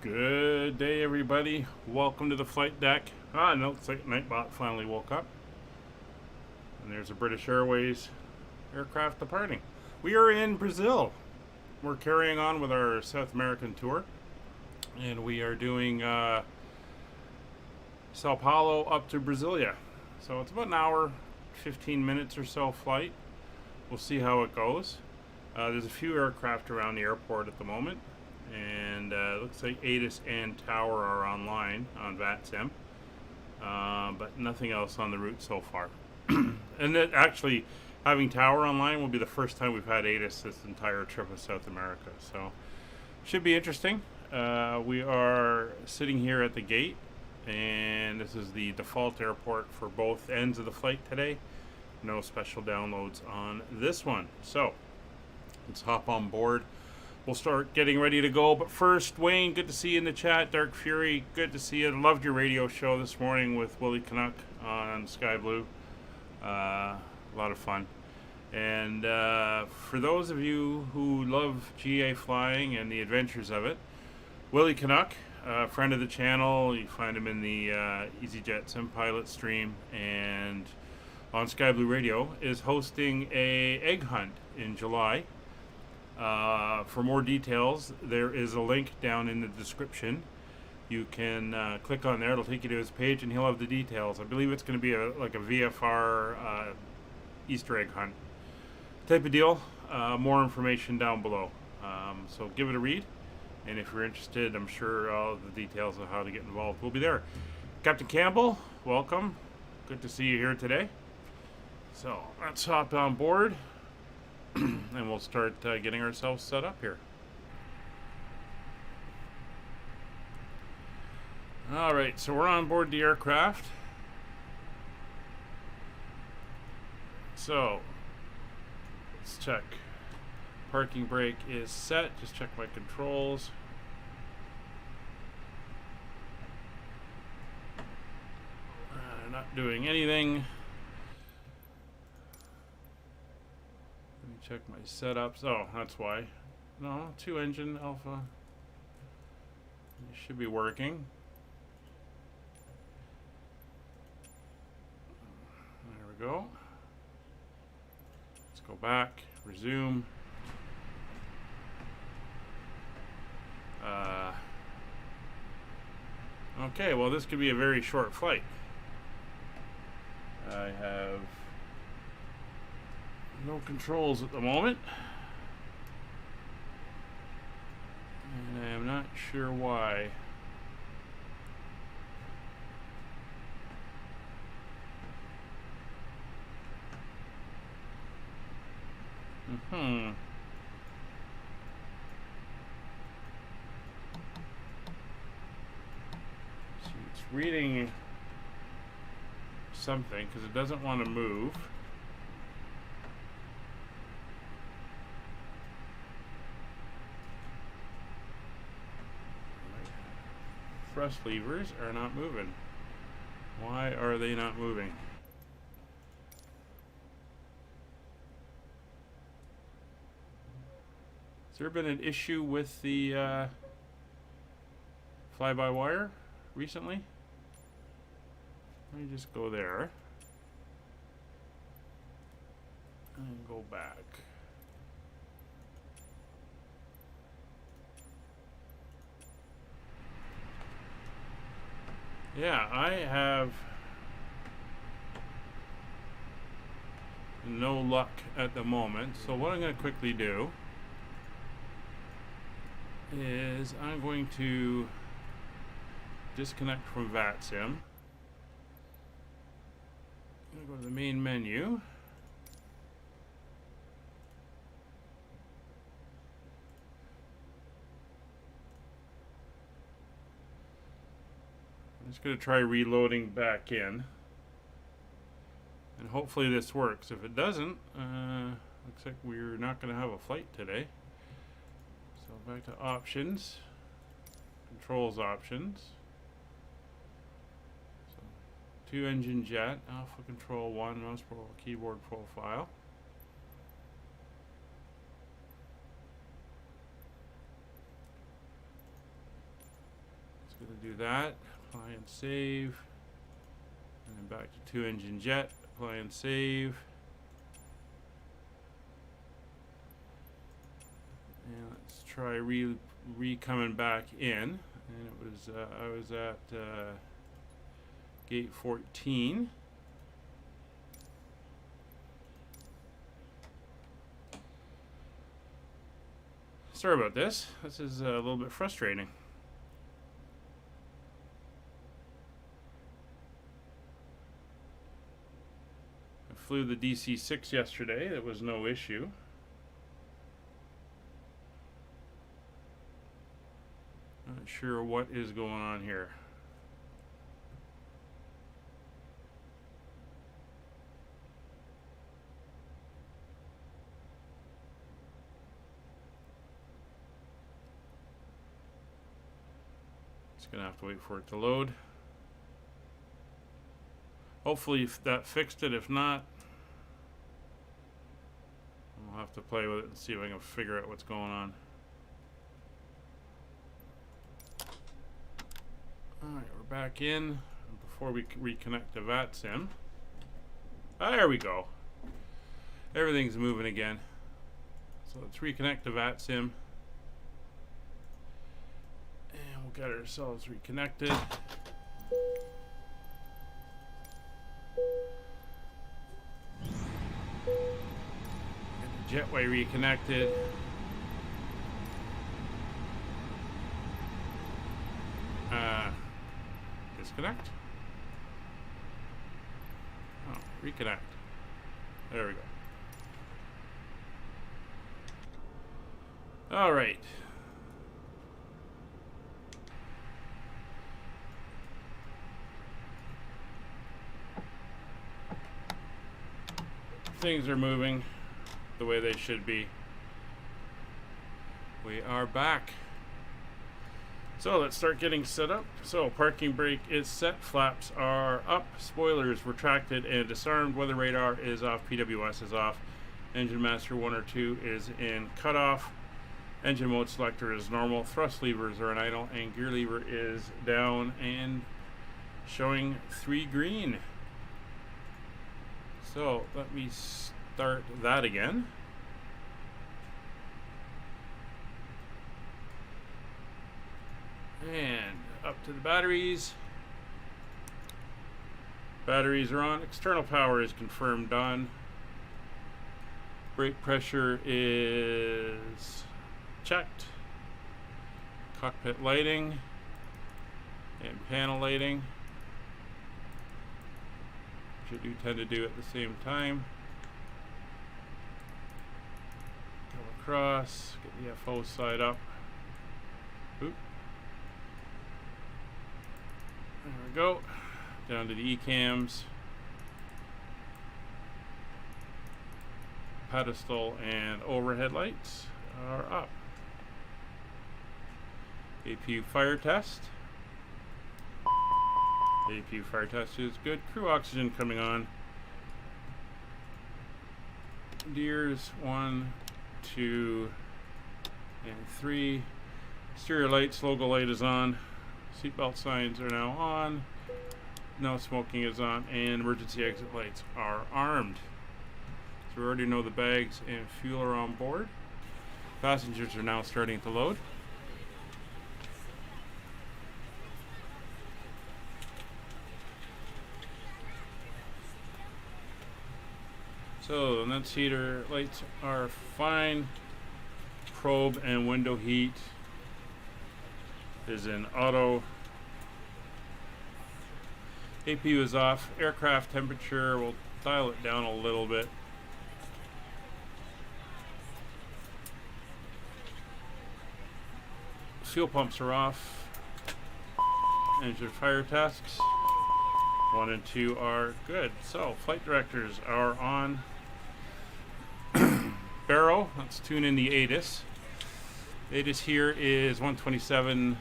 Good day, everybody. Welcome to the flight deck. No, it's like Nightbot finally woke up. And there's a British Airways aircraft departing. We are in Brazil. We're carrying on with our South American tour. And we are doing Sao Paulo up to Brasilia. So it's about an hour, 15 minutes or so flight. We'll see how it goes. There's a few aircraft around the airport at the moment. And looks like ATC and Tower are online on VatSim, but nothing else on the route so far. And that actually, having Tower online will be the first time we've had ATC this entire trip of South America, so should be interesting. We are sitting here at the gate, and this is the default airport for both ends of the flight today. No special downloads on this one, so let's hop on board. We'll start getting ready to go. But first, Wayne, good to see you in the chat. Dark Fury, good to see you. Loved your radio show this morning with Willie Canuck on Sky Blue. A lot of fun. And for those of you who love GA flying and the adventures of it, Willie Canuck, friend of the channel. You find him in the EasyJet Sim Pilot stream and on Sky Blue Radio, is hosting a egg hunt in July. For more details, there is a link down in the description. You can click on there. It'll take you to his page, and he'll have the details. I believe it's going to be like a VFR Easter egg hunt type of deal. More information down below. So give it a read, and if you're interested, I'm sure all the details of how to get involved will be there. Captain Campbell, welcome. Good to see you here today. So let's hop on board. And we'll start getting ourselves set up here. Alright, so we're on board the aircraft. So, let's check. Parking brake is set. Just check my controls. Not doing anything. Check my setups. Oh, that's why. No, 2-engine alpha. It should be working. There we go. Let's go back. Resume. Okay, well, this could be a very short flight. I have no controls at the moment, and I am not sure why. So it's reading something because it doesn't want to move. Thrust levers are not moving. Why are they not moving? Has there been an issue with the fly-by-wire recently? Let me just go there and go back. Yeah, I have no luck at the moment. So what I'm going to quickly do is I'm going to disconnect from VatSim. I'm going to go to the main menu. I'm just going to try reloading back in, and hopefully this works. If it doesn't, looks like we're not going to have a flight today. So back to options, controls options. So 2-engine jet, alpha control 1, mouse keyboard profile. Gonna do that. Apply and save. And then back to 2-engine jet. Apply and save. And let's try coming back in. And it was I was at gate 14. Sorry about this. This is a little bit frustrating. I flew the DC-6 yesterday. It was no issue. Not sure what is going on here. Just gonna have to wait for it to load. Hopefully that fixed it. If not, I'll have to play with it and see if I can figure out what's going on. Alright, we're back in. Before we reconnect to VatSim. There we go. Everything's moving again. So let's reconnect to VatSim. And we'll get ourselves reconnected. Get the jetway reconnected. Disconnect. Oh, reconnect. There we go. All right. Things are moving the way they should be. We are back. So let's start getting set up. So parking brake is set, flaps are up, spoilers retracted and disarmed, weather radar is off, PWS is off, engine master 1 or 2 is in cutoff, engine mode selector is normal, thrust levers are in idle, and gear lever is down and showing 3 green. So let me start that again. And up to the batteries. Batteries are on. External power is confirmed on. Brake pressure is checked. Cockpit lighting and panel lighting, which I do tend to do at the same time. Go across, get the FO side up. Oop. There we go. Down to the E-cams. Pedestal and overhead lights are up. APU fire test. APU fire test is good. Crew oxygen coming on. Gears 1, 2, and 3. Exterior lights, logo light is on. Seatbelt signs are now on. No smoking is on, and emergency exit lights are armed. So we already know the bags and fuel are on board. Passengers are now starting to load. So the vent heater lights are fine. Probe and window heat is in auto. APU is off. Aircraft temperature, we'll dial it down a little bit. Fuel pumps are off. Engine fire tests 1 and 2 are good. So flight directors are on. Barrow, let's tune in the ATIS. ATIS here is 127.750.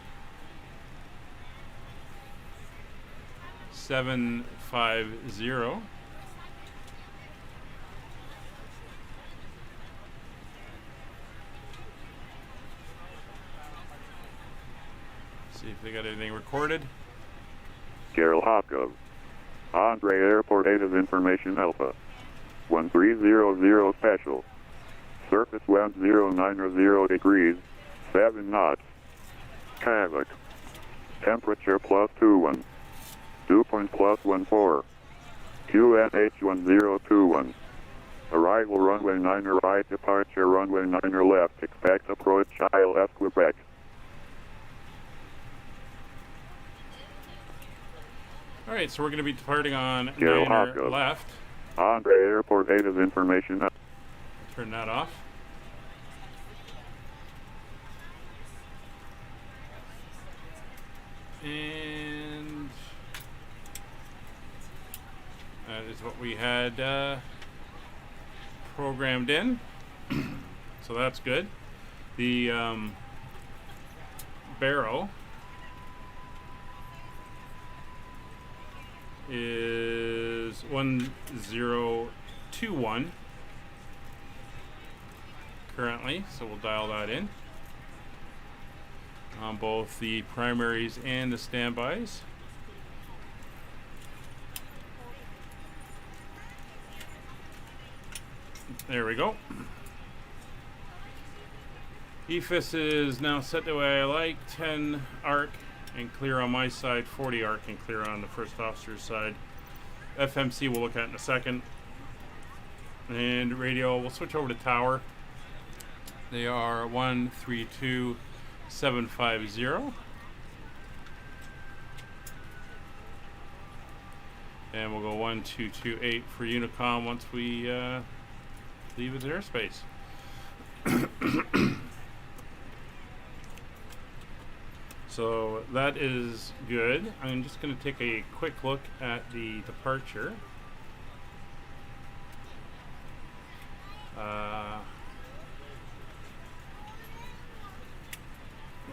See if they got anything recorded. Carol Hopkins. Andre Airport Native Information Alpha. 1300 special. Surface wind 090 degrees, 7 knots. Havoc. Temperature +21. Dew point +14. QNH 1021. Arrival runway 9 right, departure runway 9 left. Expect approach ILS Quebec. Alright, so we're going to be departing on Carol 9 Hopkins. left. Andre Airport Native Information. Turn that off. And that is what we had programmed in. So that's good. The barrel is 1021 currently, so we'll dial that in on both the primaries and the standbys. There we go. EFIS is now set the way I like, 10 arc and clear on my side, 40 arc and clear on the first officer's side. FMC we'll look at in a second. And radio, we'll switch over to tower. They are 132750. And we'll go 1228 for Unicom once we leave its airspace. So that is good. I'm just going to take a quick look at the departure. We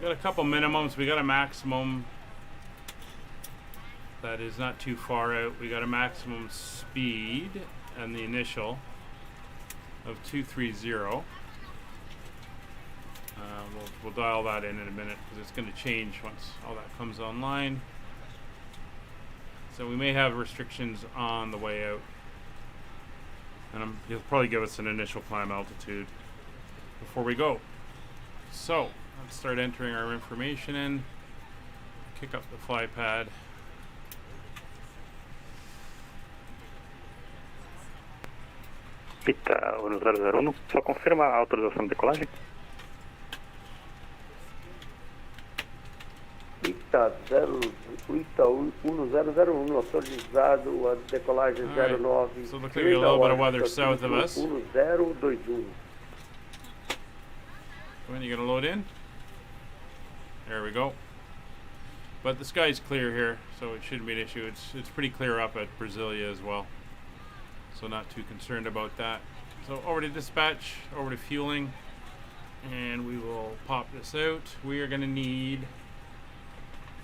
got a couple minimums. We got a maximum that is not too far out. We got a maximum speed and the initial of 230. We'll dial that in a minute because it's going to change once all that comes online. So we may have restrictions on the way out. And he'll probably give us an initial climb altitude before we go. So let's start entering our information in. Kick up the fly pad. Pita 1001, só confirma a autorização de decolagem. Ita 1001, autorizado a decolagem Right. 09. So it looks like we have a little bit of weather south of us. 1021. When are you going to load in? There we go. But the sky's clear here, so it shouldn't be an issue. It's pretty clear up at Brasilia as well. So not too concerned about that. So over to dispatch, over to fueling, and we will pop this out. We are going to need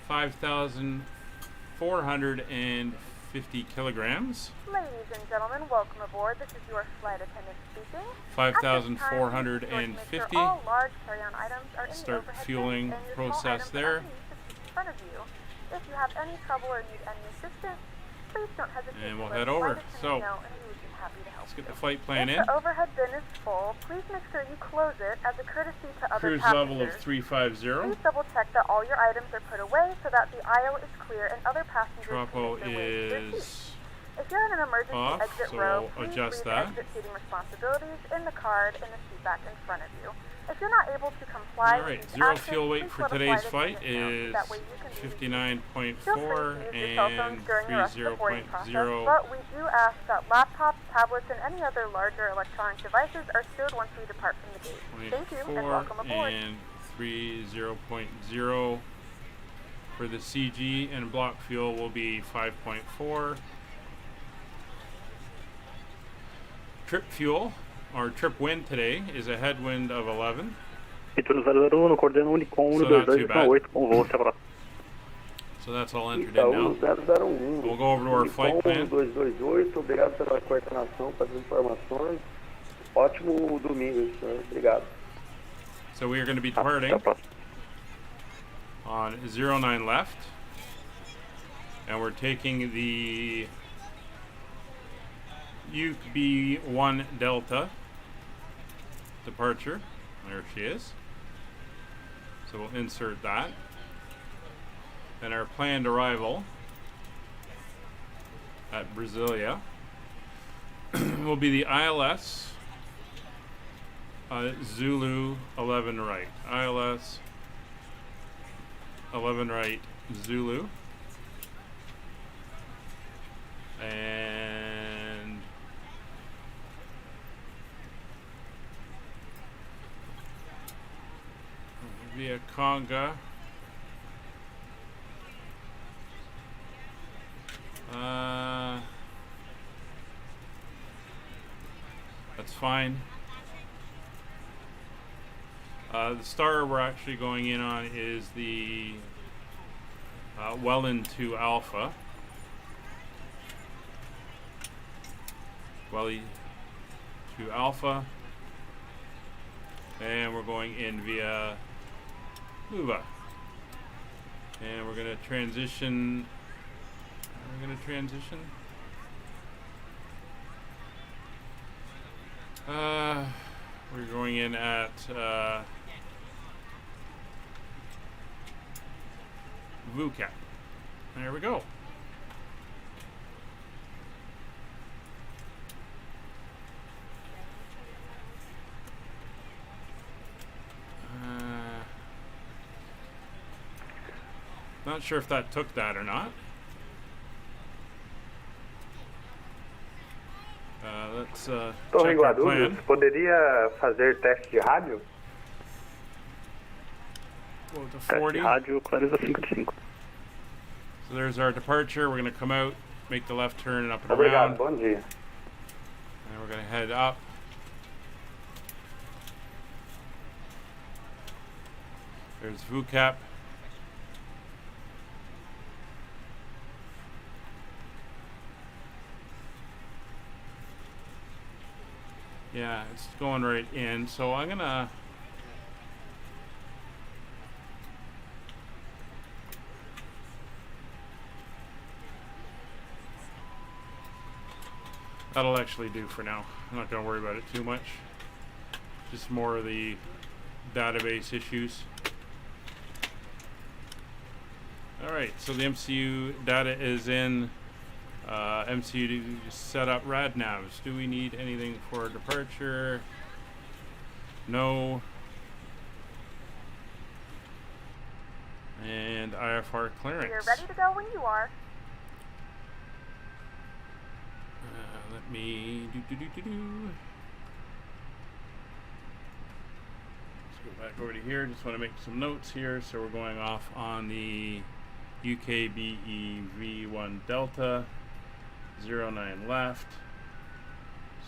5,450 kilograms. Ladies and gentlemen, welcome aboard. This is your flight attendant speaking. 5,450. All large carry-on items are in Start the overhead fueling bins, and your process small items there. are underneath the seat in front of you. If you have any trouble or need any assistance, please don't hesitate And we'll to head let the over. flight attendant So, know, and we would be happy to help let's get you. the flight plan If in. the overhead bin is full, please make sure you close it as a courtesy to other Cruise passengers. level of 350. Please double check that all your items are put away so that the aisle is clear and other passengers Tropo can make their way to their seats. is If you're in an emergency off, exit so row, we'll please adjust leave that. exit seating responsibilities in the card in the seat back in front of you. If you're not able to comply Alright, with these zero actions, fuel weight please for let a today's flight flight attendant know. is That way you can be released. 59.4 Feel free to use your cell phones and during the rest of the boarding process, 30.0 but we do ask that laptops, tablets, and any other larger electronic devices are stowed once we depart from the gate. Thank you, and welcome aboard. and 30.0 for the CG, and block fuel will be 5.4. Trip fuel, or trip wind today, is a headwind of 11. Pita 1001, coordena Honeycomb So not too 122 com 8 com voo, até pra So that's all entered Ita in now. 1001. We'll go over to our flight plan. 228, obrigado pela coordenação, pelas informações. Ótimo domingo, senhor. Obrigado. So we are going to be até a departing próxima. on 09 left, and we're taking the Yoke B1 Delta departure. There she is. So we'll insert that. And our planned arrival at Brasilia will be the ILS Zulu 11 right. ILS 11 right Zulu. And via Conga. That's fine. The star we're actually going in on is the Welland 2 Alpha. Welly 2 Alpha. And we're going in via Luva. And we're going to transition. We're going in at VUCAP. There we go. Not sure if that took that or not. Let's Torre check em our Guarulhos, plan. poderia fazer teste de rádio? Go to Teste 40. de rádio, Clareza 55. So there's our departure. We're going to come out, make the left turn and up and Obrigado, around. bom dia. And we're going to head up. There's VUCAP. Yeah, it's going right in. So I'm gonna that'll actually do for now. I'm not gonna worry about it too much. Just more of the database issues. Alright, so the MCU data is in. MCU to set up rad navs. Do we need anything for departure? No. And IFR clearance. You're ready to go when you are. Let me Let's go back over to here. Just want to make some notes here. So we're going off on the UKBE V1 Delta. 09 left,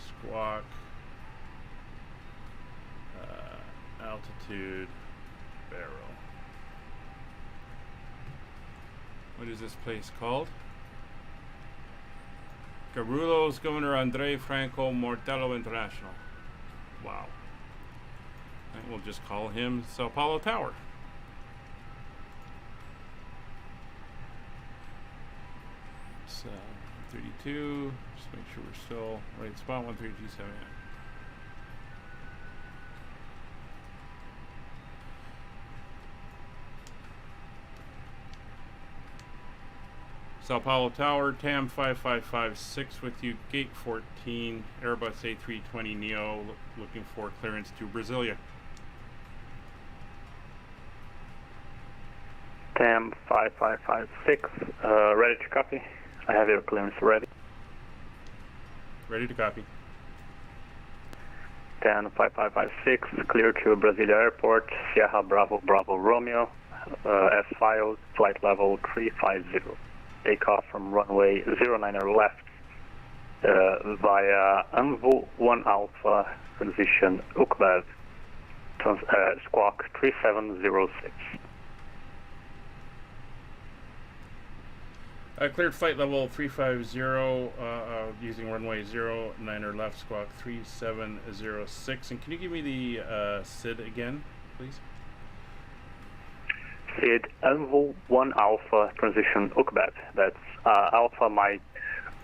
squawk, altitude, barrel. What is this place called? Garullo's Governor Andre Franco Mortello International. Wow. I think we'll just call him Sao Paulo Tower. So 32, just make sure we're still right spot, 132.7. Sao Paulo Tower, TAM 5556 with you, gate 14, Airbus A320 Neo, looking for clearance to Brasilia. TAM 5556, ready to copy. I have your clearance ready. Ready to copy. TAM 5556, clear to Brasilia Airport, Sierra Bravo Bravo Romeo, as filed, flight level 350. Takeoff from runway 09er left via Anvu 1 Alpha, transition Ukbev, squawk 3706. Cleared flight level 350 using runway 09er left, squawk 3706. And can you give me the SID again, please? SID Envo 1 Alpha Transition UKBEV. That's Alpha Mike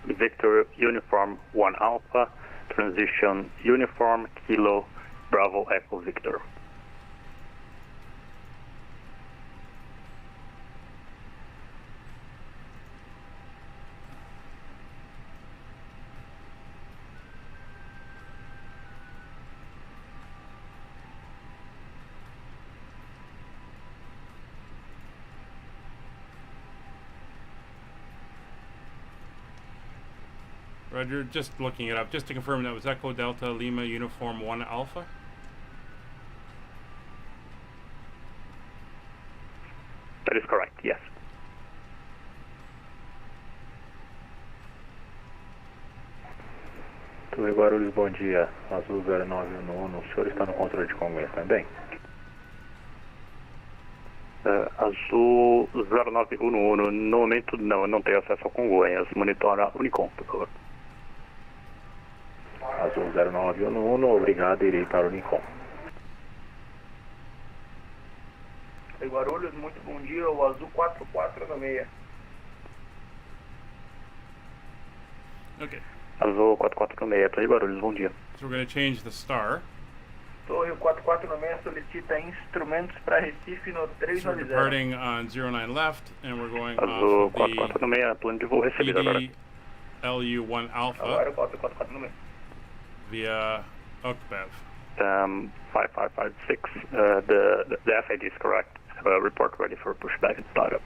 Victor Uniform 1 Alpha Transition Uniform Kilo Bravo Echo Victor. Roger, just looking it up, just to confirm that was Echo Delta Lima Uniform 1 Alpha. That is correct, yes. Torre Guarulhos, bom dia. Azul 0919, o senhor está no controle de Congonhas também? Azul 0911, no momento não tem acesso ao Congonhas. Monitora Honeycomb, por favor. Azul 0911, obrigado, irei para o Honeycomb. Oi, Guarulhos, muito bom dia, o Azul 4496. Okay, Azul 4496, Torre Guarulhos, bom dia. so we're going to change the star. Torre 4496 solicita instrumentos para Recife no So we're 390. departing on 09 left, and we're going Azul off of the 4496, plano de voo recebido agora. EDLU1 Alpha Agora 4496. via UKBEV. 5556, the FID is correct. Report ready for pushback and startup.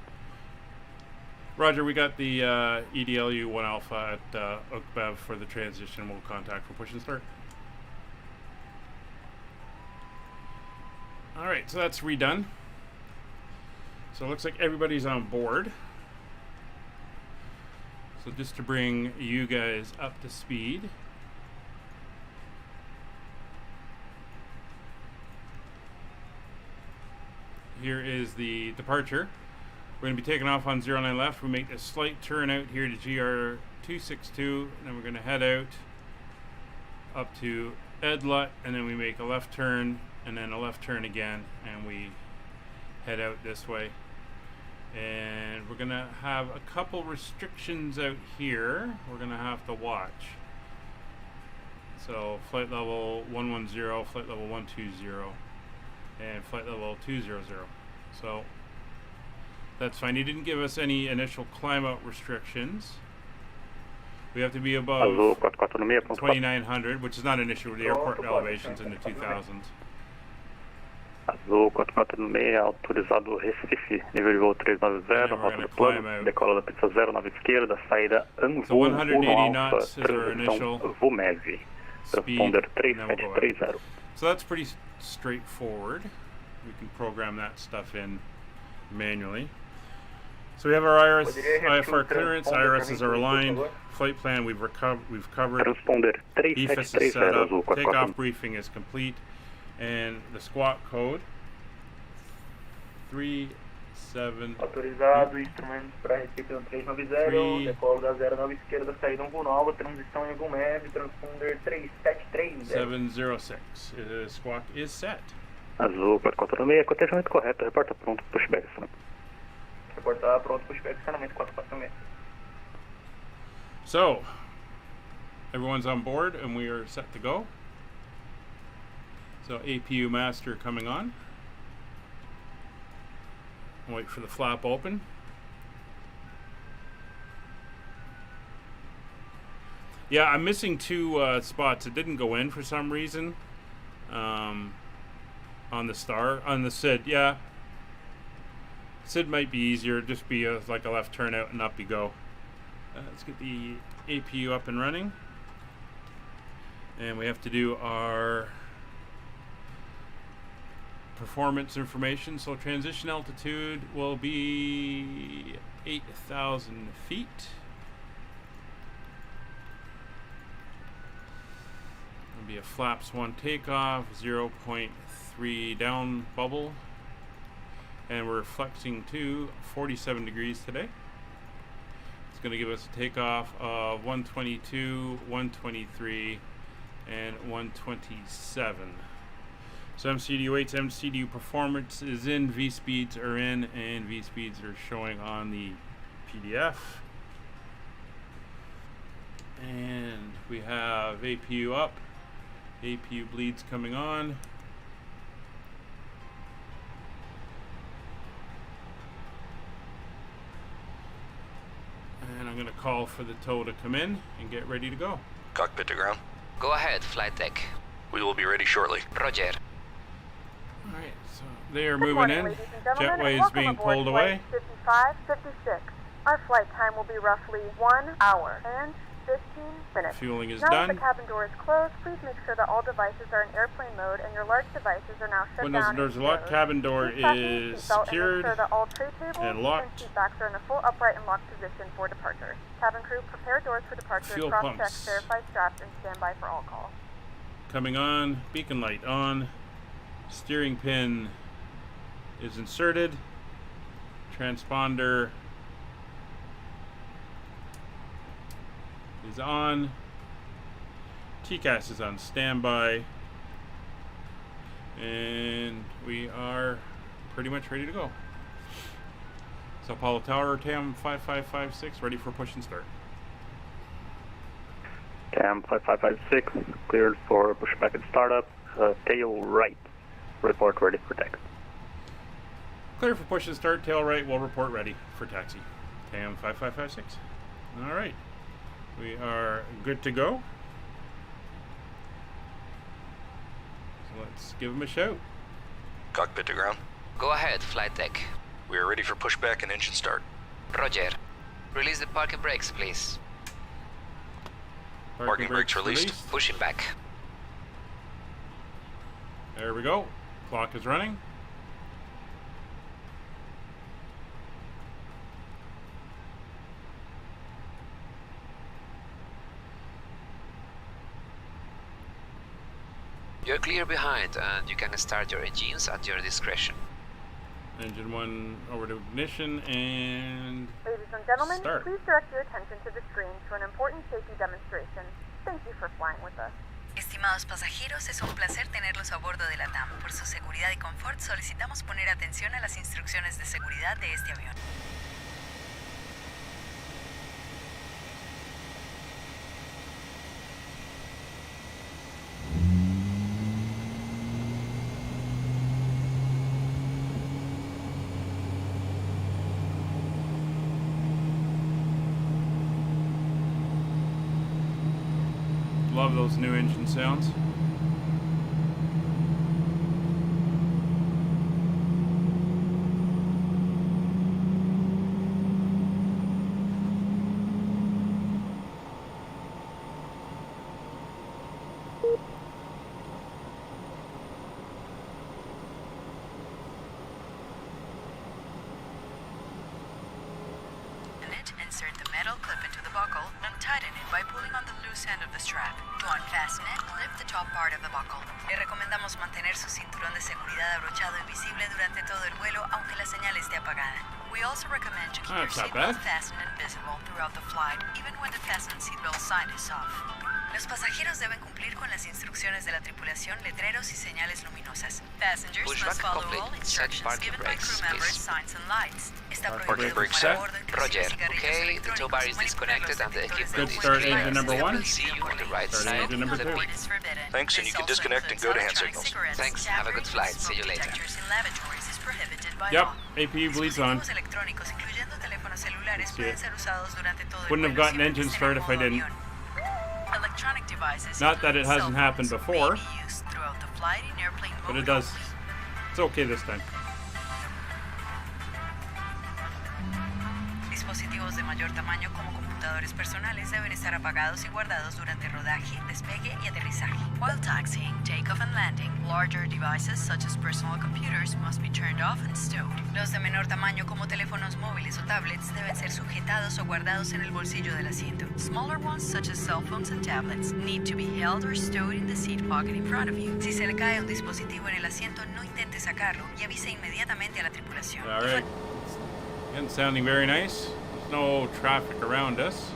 Roger, we got the EDLU1 Alpha at UKBEV for the transition. We'll contact for push and start. Alright, so that's redone. So it looks like everybody's on board. So just to bring you guys up to speed. Here is the departure. We're going to be taking off on 09 left. We make a slight turn out here to GR 262, and then we're going to head out up to Edlut, and then we make a left turn, and then a left turn again, and we head out this way. And we're going to have a couple restrictions out here we're going to have to watch. So flight level 110, flight level 120, and flight level 200. So that's fine. He didn't give us any initial climb out restrictions. We have to be above Azul 4496, 2900, which is not an issue with the airport elevations in the 2000s. Azul 4496, autorizado Recife, nível de voo 390, rota do plano, decola da pista 09 esquerda, saída Anvo So 180 1 knots Alpha, is our initial transição VUMEV, transponder 3730. So that's pretty straightforward. We can program that stuff in manually. So we have our IFR clearance, IRSs are aligned, flight plan we've covered, Transponder EFIS is set 3730, up, Azul takeoff 4496. briefing is complete, and the squawk code 37. Autorizado, instrumentos para Recife no 390, decola da 09 esquerda, saída Anvo Nova, transição em VUMEV, transponder 3730. 706. The squawk is set. Azul 4496, cotejamento correto, reporta pronto, pushback. Reportar pronto, pushback, estacionamento 446. So, everyone's on board and we are set to go. So APU master coming on. Wait for the flap open. Yeah, I'm missing two spots. It didn't go in for some reason. On the star, on the SID, yeah. SID might be easier, just be like a left turn out and up you go. Let's get the APU up and running. And we have to do our performance information. So transition altitude will be 8,000 feet. It'll be a flaps 1 takeoff, 0.3 down bubble. And we're flexing to 47 degrees today. It's going to give us a takeoff of 122, 123, and 127. So MCDU weights, MCDU performance is in, V speeds are in, and V speeds are showing on the PDF. And we have APU up, APU bleeds coming on. And I'm going to call for the tow to come in and get ready to go. Cockpit to ground. Go ahead, flight deck. We will be ready shortly. Roger. Alright, so they are Good moving morning, in. ladies and gentlemen, and Jetway is welcome being aboard pulled flight away. 5556. Our flight time will be roughly 1 hour and 15 minutes. Fueling is now that done. the cabin door is closed, please make sure that all devices are in airplane mode and your large devices are now shut Windows down and doors are and locked. closed. Cabin door Please fasten your is seatbelt and secured make sure that all tray tables and locked. seat backs are in a full upright and locked position for departure. Cabin crew, prepare doors for departure. Fuel Cross-check, pumps. verify straps, and stand by for all calls. Coming on. Beacon light on. Steering pin is inserted. Transponder is on. TCAS is on standby. And we are pretty much ready to go. Sao Paulo Tower, TAM 5556, ready for push and start. TAM 5556, cleared for pushback and startup. Tail right, report ready for taxi. Clear for push and start, tail right, we'll report ready for taxi. TAM 5556. Alright, we are good to go. So let's give them a shout. Cockpit to ground. Go ahead, flight deck. We are ready for pushback and engine start. Roger. Release the parking brakes, please. Parking brakes released. Pushing back. There we go. Clock is running. You're clear behind, and you can start your engines at your discretion. Engine 1 over to ignition and Ladies and gentlemen, start. please direct your attention to the screen for an important safety demonstration. Thank you for flying with us. Estimados pasajeros, es un placer tenerlos a bordo de la TAM. Por su seguridad y confort, solicitamos poner atención a las instrucciones de seguridad de este avión. love those new engine sounds. Insert the metal clip into the buckle and tighten it by pulling on the loose end of the strap. To unfasten it, lift the top part of the buckle. Le recomendamos mantener su cinturón de seguridad abrochado y visible durante todo el vuelo, aunque la señal esté apagada. We also recommend to keep your seatbelt fastened and visible throughout the flight, even when the fasten seatbelt sign is off. Los pasajeros deben cumplir con las instrucciones de la tripulación, letreros y señales luminosas. Passengers must follow all instructions given by crew members, signs and lights. Está prohibido fumar a bordo, Roger. Okay, the tow bar is disconnected and the equipment Good is start, clear. engine number 1. See you on the right Start side. engine number 2. Thanks, and you can disconnect and go to hand signals. Thanks, have a good flight. See you later. Yep, APU bleeds on. Wouldn't have gotten engine start if I didn't. Not that it hasn't happened before, but it does. It's okay this time. Dispositivos de mayor tamaño como computadores personales deben estar apagados y guardados durante rodaje, despegue y aterrizaje. While taxiing, takeoff and landing, larger devices such as personal computers must be turned off and stowed. Los de menor tamaño como teléfonos móviles o tablets deben ser sujetados o guardados en el bolsillo del asiento. Smaller ones such as cell phones and tablets need to be held or stowed in the seat pocket in front of you. Si se le cae un dispositivo en el asiento, no intente sacarlo y avise inmediatamente a la tripulación. All right. Again, sounding very nice. There's no traffic around us.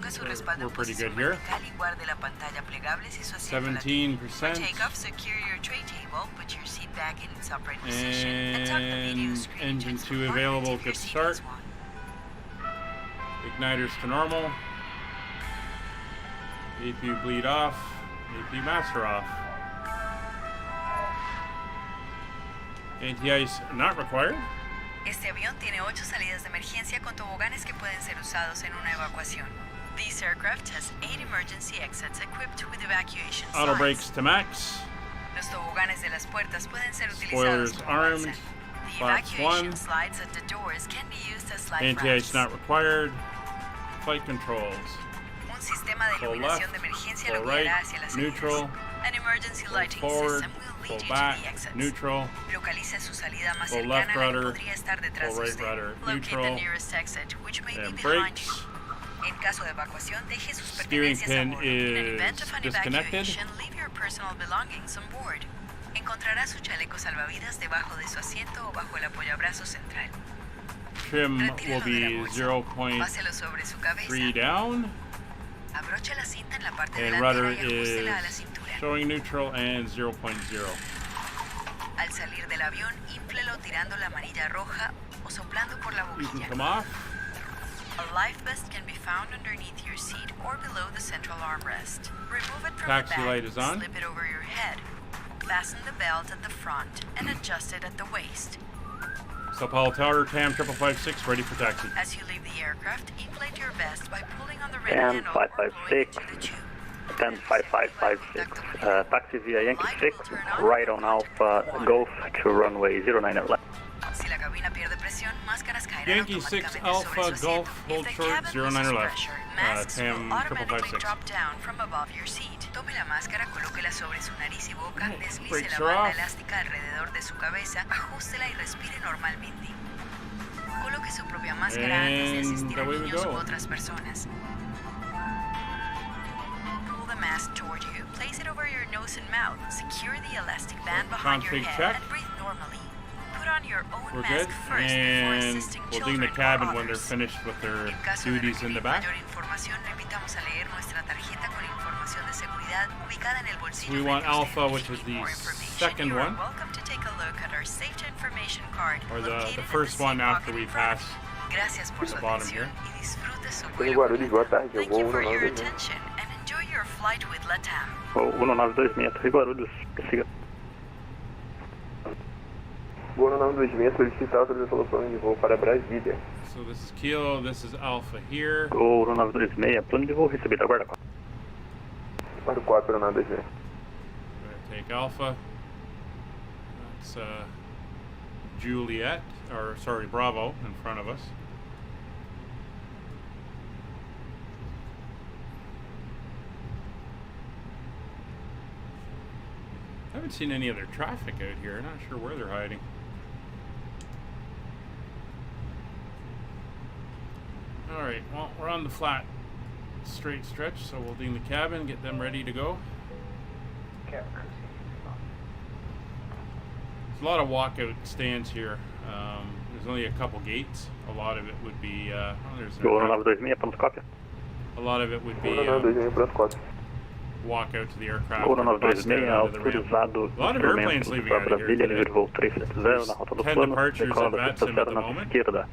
Ponga su respaldo We're en pretty posición good here. vertical y guarde la pantalla plegable si su asiento la tiene. For 17%. takeoff, secure your tray table, put your seat back in its upright position, and tuck the video And screen engine into its 2 compartment available, if your good seat start. has one. Igniters to normal. AP bleed off. AP master off. Anti-ice not required. Este avión tiene 8 salidas de emergencia con toboganes que pueden ser usados en una evacuación. This aircraft has 8 emergency exits equipped with evacuation Auto slides. brakes to max. Los toboganes de las puertas pueden ser Spoilers utilizados como armed. balsa. The Flaps evacuation 1. slides at the doors can be used as life Anti-ice rafts. not required. Flight controls. Un sistema de Full iluminación left, de emergencia full lo right, guiará hacia las salidas. neutral, An emergency full lighting forward, system will full lead you back, to the exits. neutral, Localice su salida más full cercana, left la que rudder, podría estar detrás full de right usted. rudder, Locate neutral, the nearest exit, which may be and behind you. brakes. En caso de evacuación, deje sus Steering pertenencias a pin bordo. In an event is of an disconnected. evacuation, leave your personal belongings on board. Encontrará su chaleco salvavidas debajo de su asiento o bajo el apoyabrazos central. Trim will Retíralo de la be bolsa. 0.3 Páselo sobre su cabeza. down. Abroche la cinta en la parte And delantera rudder y ajústela a la is cintura. showing neutral and 0.0. Al salir del avión, inflelo tirando la manilla roja o soplando por la You can boquilla. come off. A life vest can be found underneath your seat or below the central armrest. Remove it from Taxi the back, light is on. slip it over your head. Fasten the belt at the front and adjust it at the waist. Sao Paulo Tower, TAM 5556, ready for taxi. As you leave the aircraft, inflate your vest by pulling on the red TAM handle or blowing 556. into the tube. 105556. Taxi via Yankee 6, right on Alpha Golf to runway 09 at left. Si la cabina pierde presión, máscaras caerán Yankee 6 automáticamente Alpha sobre su Golf, asiento. hold If the short, cabin 09 loses left. pressure, masks TAM will automatically 5556. drop down from above your seat. Tome la máscara, colóquela sobre su nariz y boca, deslice Brakes la are banda off. elástica alrededor de su cabeza, ajústela y respire normalmente. Coloque su propia máscara antes de And asistir a away we niños go. u otras personas. Pull the mask toward you, place it over your nose and mouth, secure the elastic band behind your Config head, check. and breathe normally. Put on your own We're mask good. first before And assisting we'll children ding the or cabin when they're others. finished with their En caso de duties in the requerir back. mayor información, lo invitamos a leer nuestra tarjeta con información de seguridad ubicada en el bolsillo We want frente a usted. Alpha, which If you is need the more information, second you are one. welcome to take a look at our safety information card Or located the in first the one seat after pocket we in front of pass. you. Gracias por su the bottom atención here. y disfrute su Soy vuelo. Guarulhos, boa tarde. Eu Thank vou you for your 192. attention and enjoy your flight with LATAM. 1926, Torre Guarulhos, prossiga. Voo 1926, solicitar autorização do plano de voo para Brasília. So this is Kilo, this is Alpha here. Gol 1926, plano de voo recebido, aguarda. Para o 4 na 26. We're gonna take Alpha. That's Juliet, or sorry, Bravo in front of us. I haven't seen any other traffic out here. Not sure where they're hiding. Alright, well, we're on the flat straight stretch, so we'll ding the cabin, get them ready to go. There's a lot of walkout stands here. There's only a couple gates. A lot of it would be, there's Gol 1926, pronto, cópia. a lot of it would be Voo 1926, pronto, 4. walk out to the aircraft. Gol or bust 1926, out onto the ramp. autorizado A lot of airplanes instrumentos leaving para out of here Brasília, today. nível de voo 370 na rota do 10 plano, departures decola at da pista VatSim at 0 the na moment. esquerda.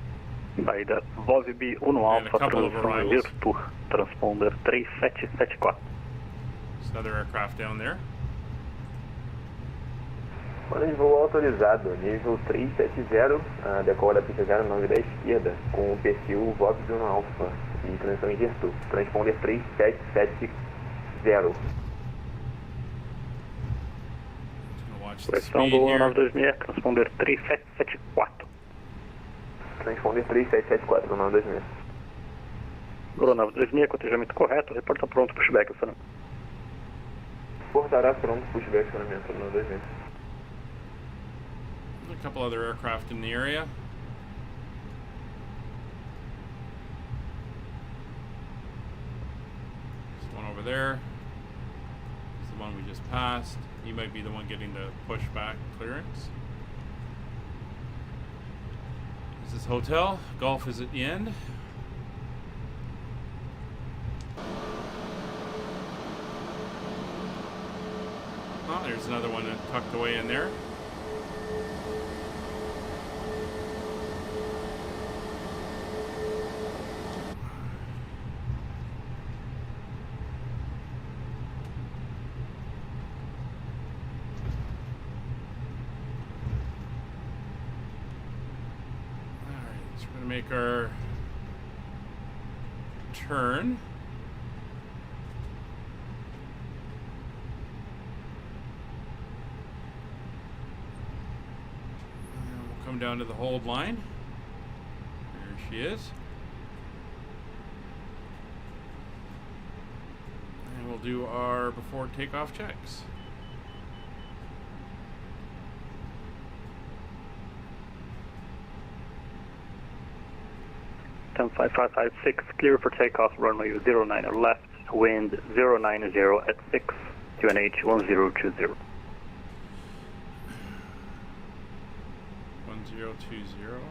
Saída VOVB 1 And a Alpha, couple of transição arrivals. Virtu, transponder 3774. There's another aircraft down there. Plano de voo autorizado, nível 370, decola da pista 09 da esquerda, com o perfil VOB 1 Alpha e transição em Virtu. Transponder 3770. Just gonna watch the Correção speed do here. 1926, transponder 3774. Transponder 3774, 926. Gol 1926, cotejamento correto, reporta pronto, pushback, acionamento. Portará pronto, pushback, acionamento, 926. There's a couple other aircraft in the area. There's one over there. This is the one we just passed. He might be the one getting the pushback clearance. This is hotel. Golf is at the end. Oh, there's another one tucked away in there. So we're going to make our turn. And we'll come down to the hold line. There she is. And we'll do our before takeoff checks. 5556, clear for takeoff, runway 09 left, wind 090 at 6, QNH 1020. 1020.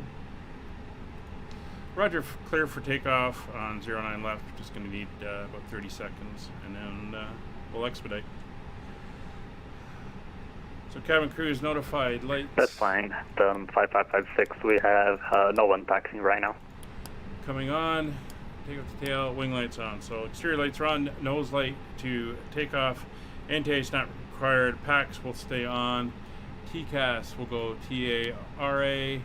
Roger, clear for takeoff on 09 left. We're just going to need about 30 seconds, and then we'll expedite. So cabin crew is notified. Lights. That's fine. 5556, we have no one taxiing right now. Coming on, take up the tail, wing lights on. So exterior lights are on, nose light to take off, anti-ice not required, packs will stay on, TCAS will go TARA,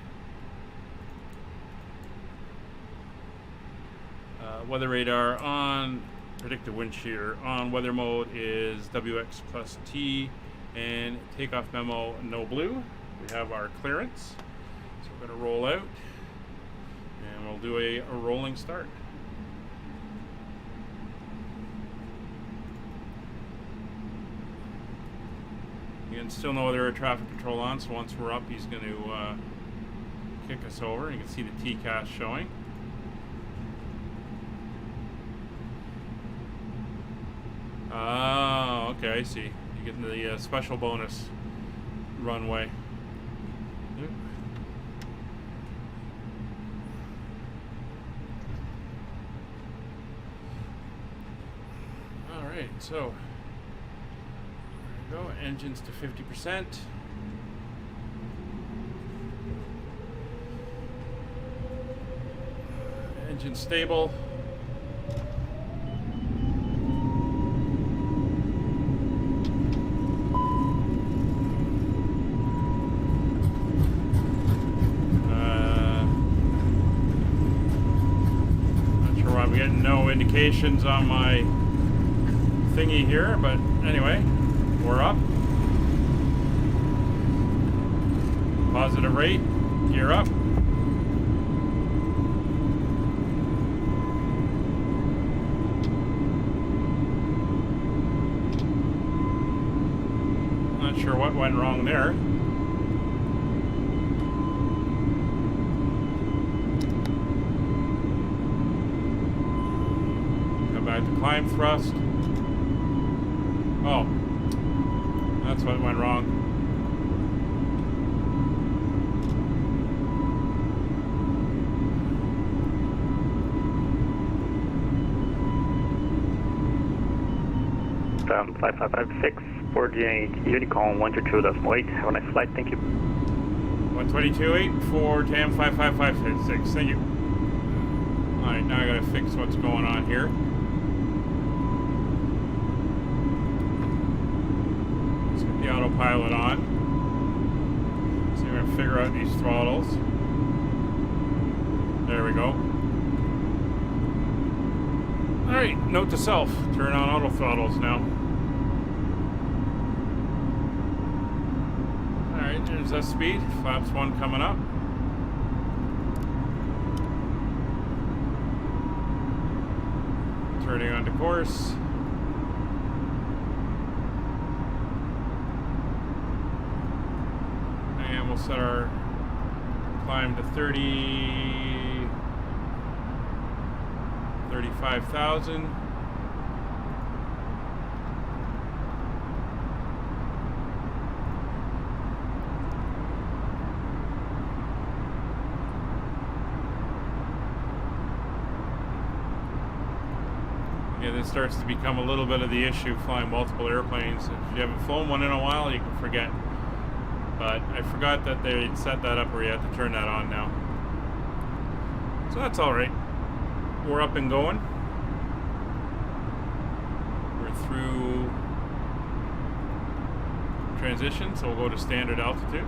weather radar on, predictive wind shear on, weather mode is WX plus T, and takeoff memo no blue. We have our clearance, so we're going to roll out. And we'll do a rolling start. Again, still no other air traffic control on, so once we're up, he's going to kick us over. You can see the TCAS showing. Oh, okay, I see. You get the special bonus runway. Yep. Alright, so there we go, engines to 50%. Engine stable. Not sure why I'm getting no indications on my thingy here, but anyway, we're up. Positive rate, gear up. Not sure what went wrong there. Come back to climb thrust. Oh, that's what went wrong. From 5556, 48, Honeycomb 122.8. Have a nice flight, thank you. 122.8 for TAM 55556. Thank you. Alright, now I gotta fix what's going on here. Let's get the autopilot on. So we're gonna figure out these throttles. There we go. Alright, note to self, turn on auto throttles now. Alright, there's that speed, flaps 1 coming up. Turning onto course. And we'll set our climb to 35,000. Again, And it starts to become a little bit of the issue flying multiple airplanes. If you haven't flown one in a while, you can forget. But I forgot that they'd set that up where you have to turn that on now. So that's alright. We're up and going. We're through transition, so we'll go to standard altitude.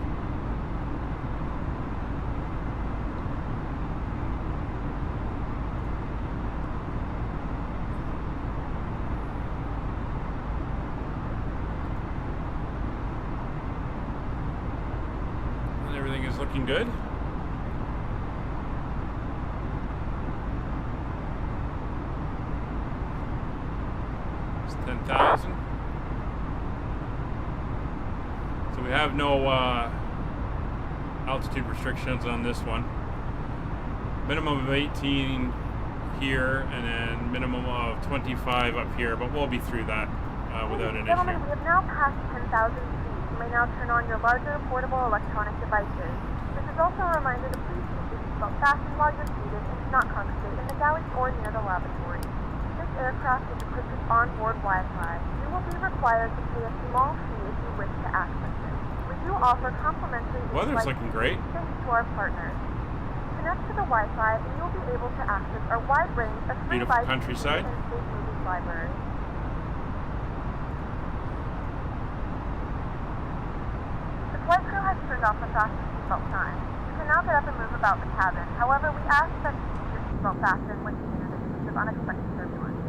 Looking good. It's 10,000. So we have no altitude restrictions on this one. Minimum of 18 here, and then minimum of 25 up here, but we'll be through that without an issue. Gentlemen, we have now passed 10,000 feet. You may now turn on your larger portable electronic devices. This is also a reminder to please keep your seatbelt fastened while you're seated and do not congregate in the galley or near the lavatory. This aircraft is equipped with onboard Wi-Fi. You will be required to pay a small fee if you wish to access it. We do offer complimentary weather's looking great. Thanks to our partners. Connect to the Wi-Fi and you'll be able to access our wide range of free beautiful live countryside. and state movies library. The flight crew has turned off the fasten seatbelt sign. You can now get up and move about the cabin. However, we ask that you keep your seatbelt fastened when needed in the case of unexpected turbulence.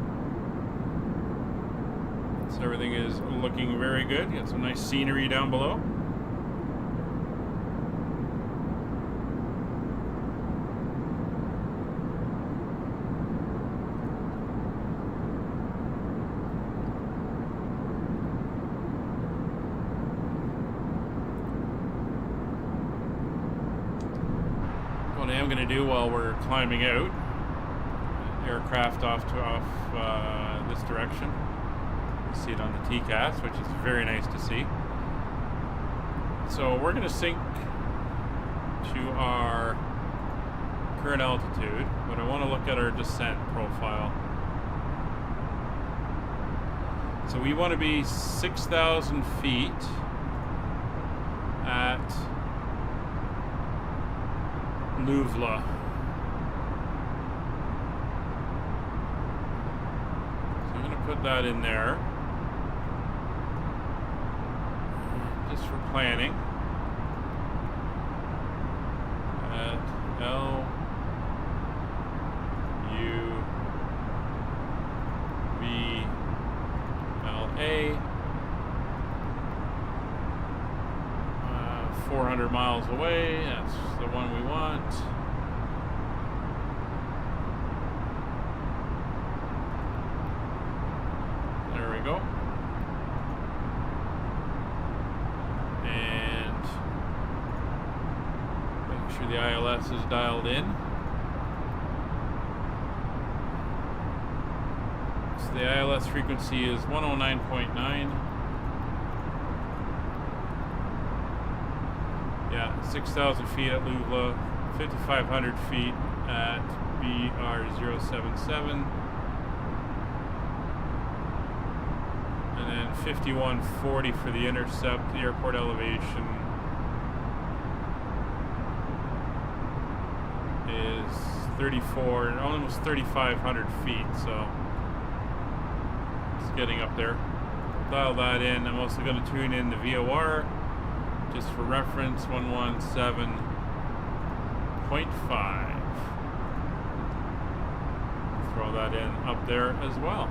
So everything is looking very good. Got some nice scenery down below. What I am going to do while we're climbing out, aircraft off this direction. You see it on the TCAS, which is very nice to see. So we're going to sync to our current altitude, but I want to look at our descent profile. So we want to be 6,000 feet at Louvre. So I'm going to put that in there just for planning. At LUVLA, 400 miles away. That's the one we want. There we go. And make sure the ILS is dialed in. So the ILS frequency is 109.9. Yeah, 6,000 feet at Louvre, 5,500 feet at BR077, and then 5140 for the intercept. The airport elevation is 34, almost 3,500 feet, so it's getting up there. Dial that in. I'm also going to tune in the VOR. Just for reference, 117.5. Throw that in up there as well.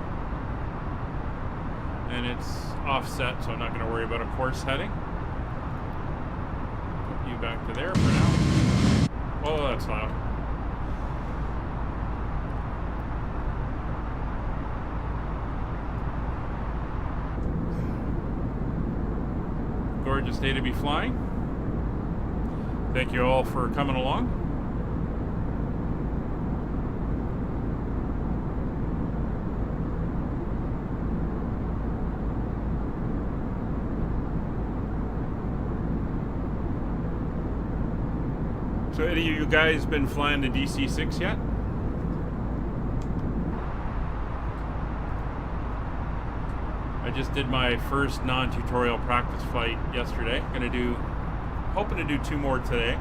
And it's offset, so I'm not going to worry about a course heading. Put you back to there for now. Oh, that's loud. Gorgeous day to be flying. Thank you all for coming along. So any of you guys been flying the DC-6 yet? I just did my first non-tutorial practice flight yesterday. Hoping to do 2 more today.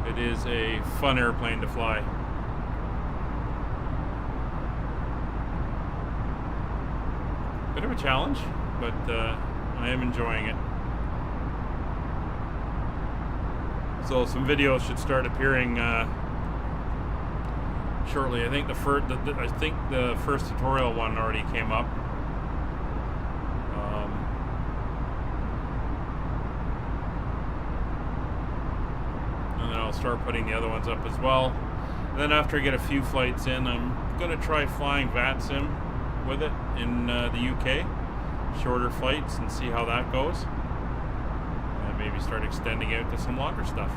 It is a fun airplane to fly. Bit of a challenge, but I am enjoying it. So some videos should start appearing shortly. I think the first tutorial one already came up. And then I'll start putting the other ones up as well. And then after I get a few flights in, I'm gonna try flying VatSim with it in the UK, shorter flights, and see how that goes. And maybe start extending out to some longer stuff.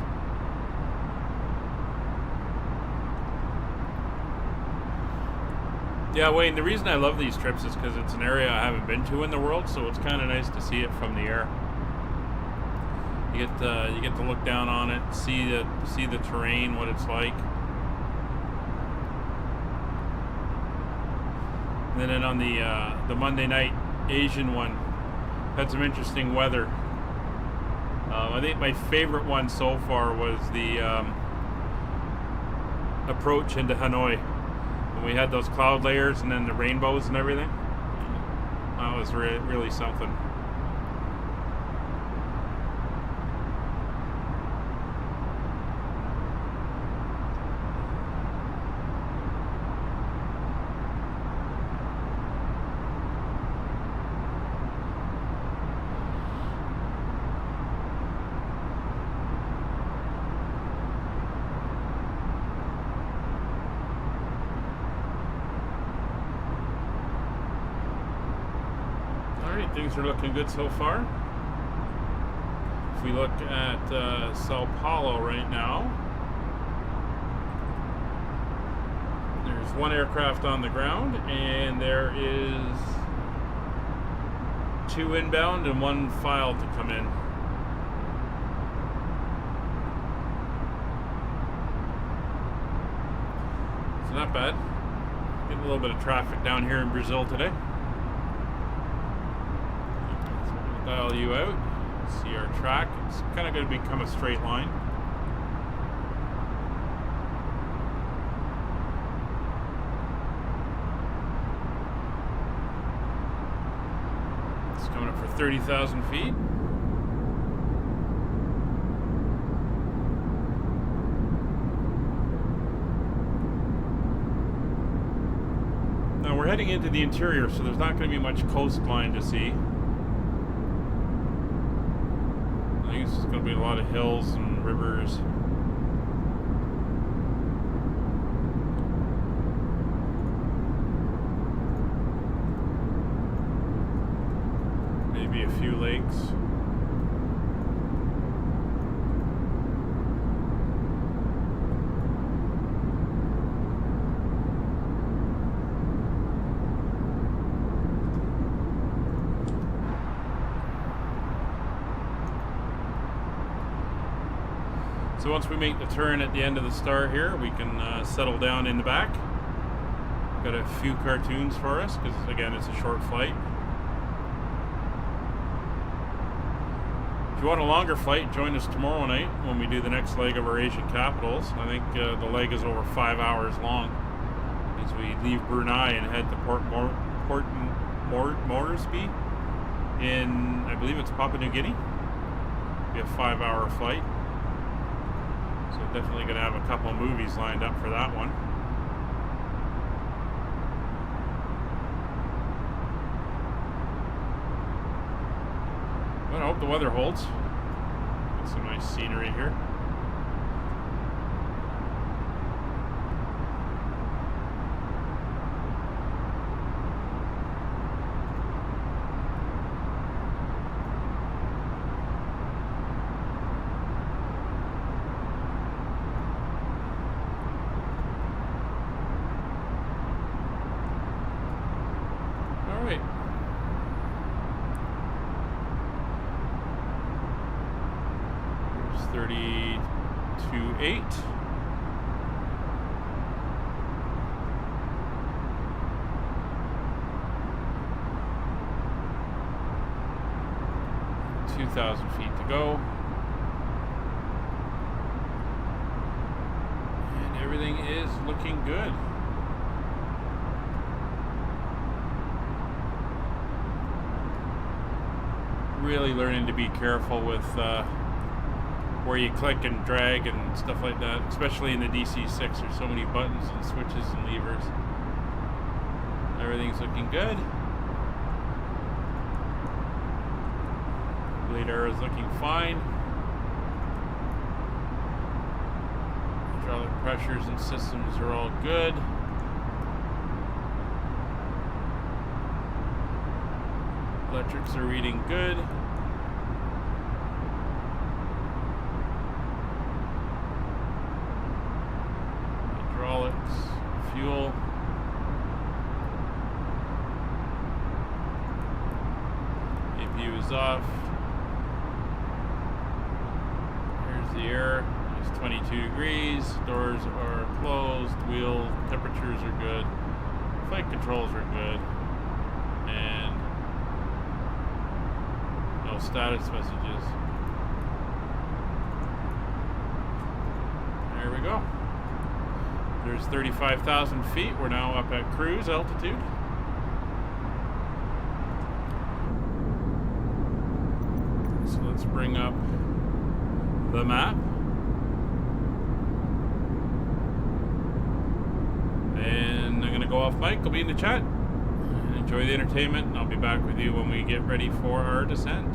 Yeah, Wayne, the reason I love these trips is because it's an area I haven't been to in the world, so it's kind of nice to see it from the air. You get to look down on it, see the terrain, what it's like. And then on the Monday night Asian one, had some interesting weather. I think my favorite one so far was the approach into Hanoi. When we had those cloud layers and then the rainbows and everything. That was really something. Things are looking good so far. If we look at Sao Paulo right now, there's 1 aircraft on the ground, and there is 2 inbound and 1 file to come in. So not bad. Getting a little bit of traffic down here in Brazil today. Dial you out, see our track. It's kind of going to become a straight line. It's coming up for 30,000 feet. Now we're heading into the interior, so there's not going to be much coastline to see. It's going to be a lot of hills and rivers. Maybe a few lakes. So once we make the turn at the end of the star here, we can settle down in the back. Got a few cartoons for us, because again, it's a short flight. If you want a longer flight, join us tomorrow night when we do the next leg of our Asian capitals. I think the leg is over 5 hours long, as we leave Brunei and head to Port Moresby in, I believe it's Papua New Guinea. It'll be a 5-hour flight. So definitely going to have a couple of movies lined up for that one. But I hope the weather holds. Got some nice scenery here. Here's 32.8. 2,000 feet to go. And everything is looking good. Really learning to be careful with where you click and drag and stuff like that, especially in the DC6. There's so many buttons and switches and levers. Everything's looking good. Radar is looking fine. Hydraulic pressures and systems are all good. Electrics are reading good. Hydraulics, fuel. APU is off. Here's the air. It's 22 degrees. Doors are closed. Wheel temperatures are good. Flight controls are good. And no status messages. There we go. There's 35,000 feet. We're now up at cruise altitude. So let's bring up the map. And I'm going to go off mic. I'll be in the chat. Enjoy the entertainment, and I'll be back with you when we get ready for our descent.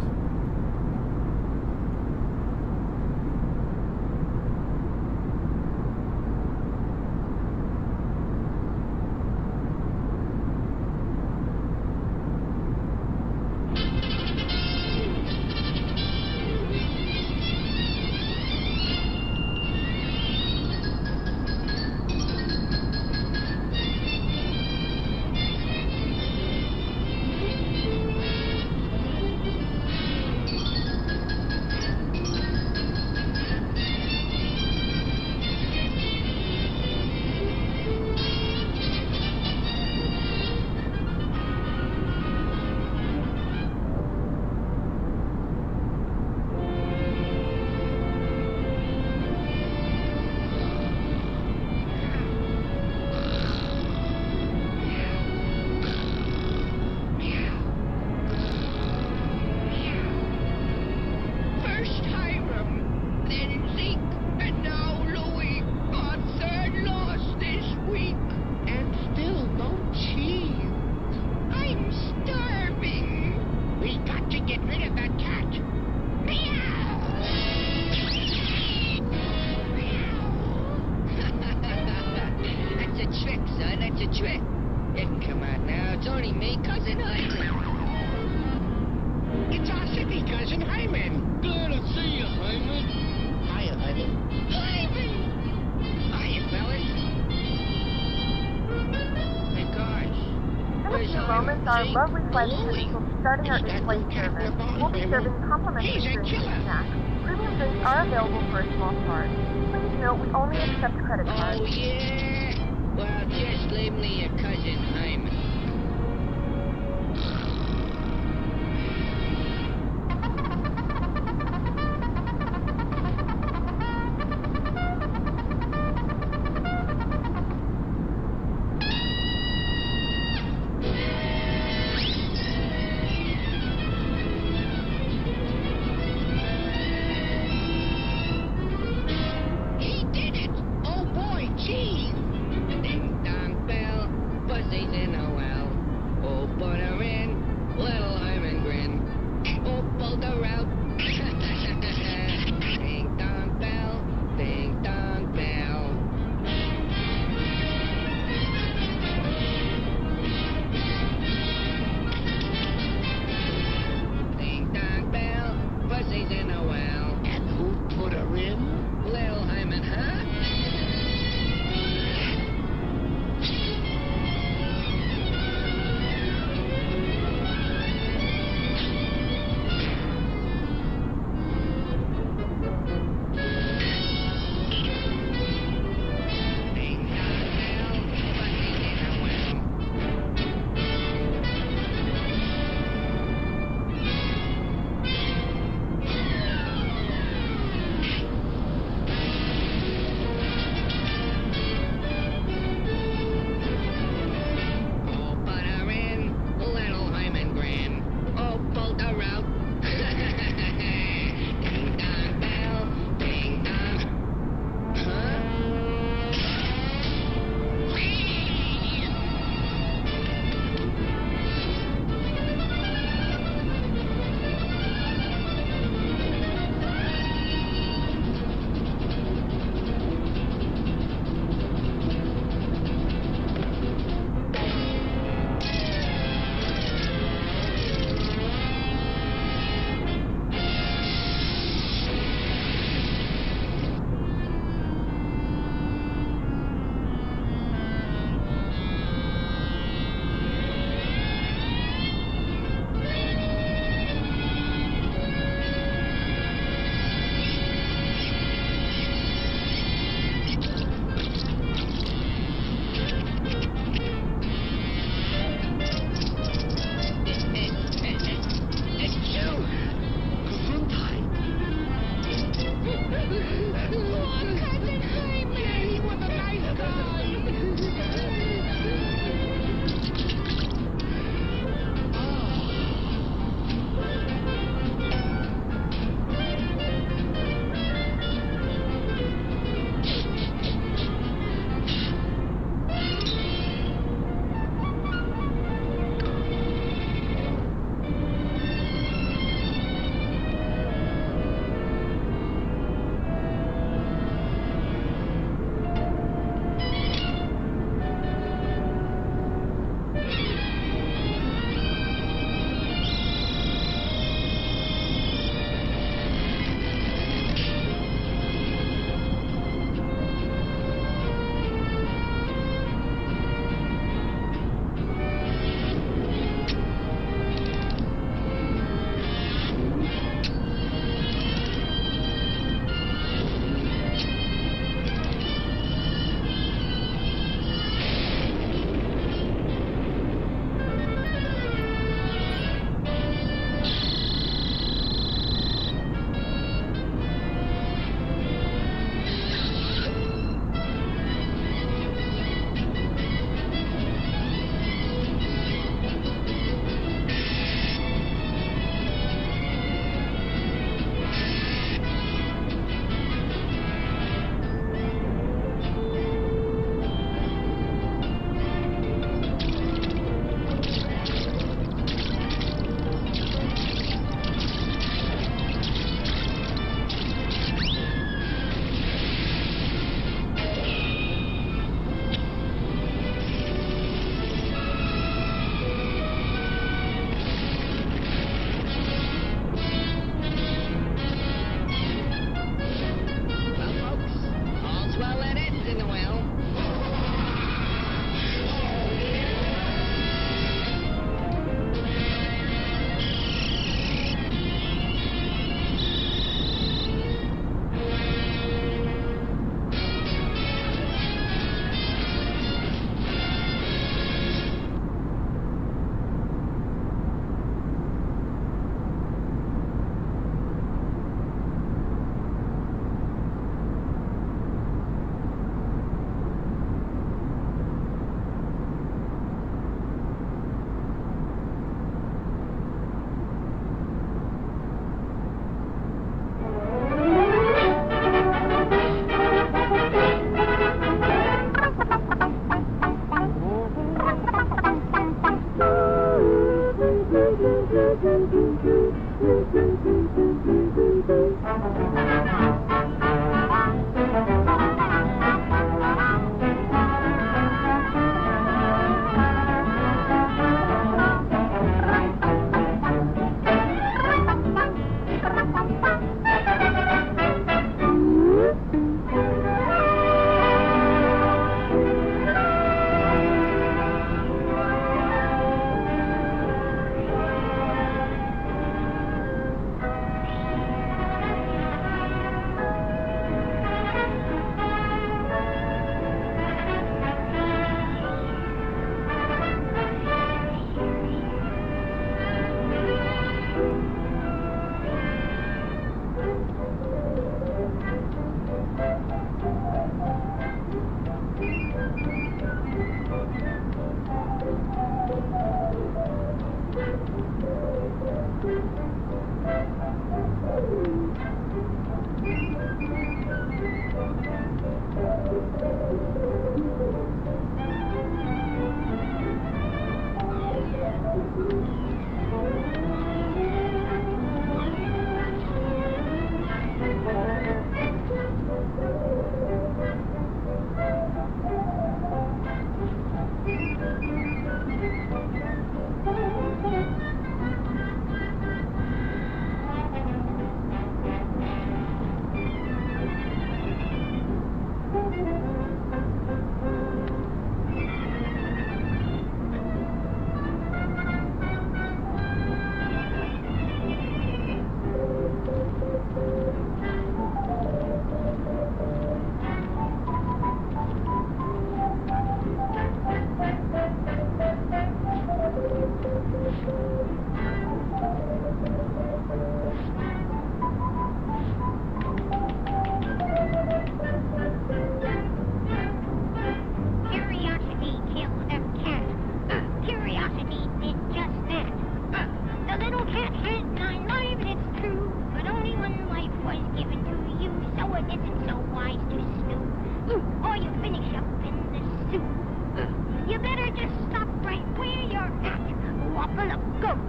Our lovely flight attendants will be starting our in-flight service. We'll be serving complimentary drinks and snacks. Premium drinks are available for a small charge. Please note we only accept credit cards. Oh yeah? Well, just leave me your cousin Hyman. Ding dong bell, fuzzies in the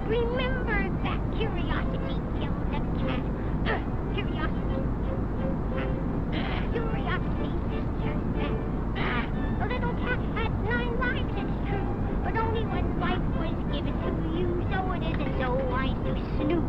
Remember that curiosity killed the cat. Curiosity. Curiosity is just that. The little cat had 9 lives, it's true, but only one life was given to you, so it isn't so wise to snoop.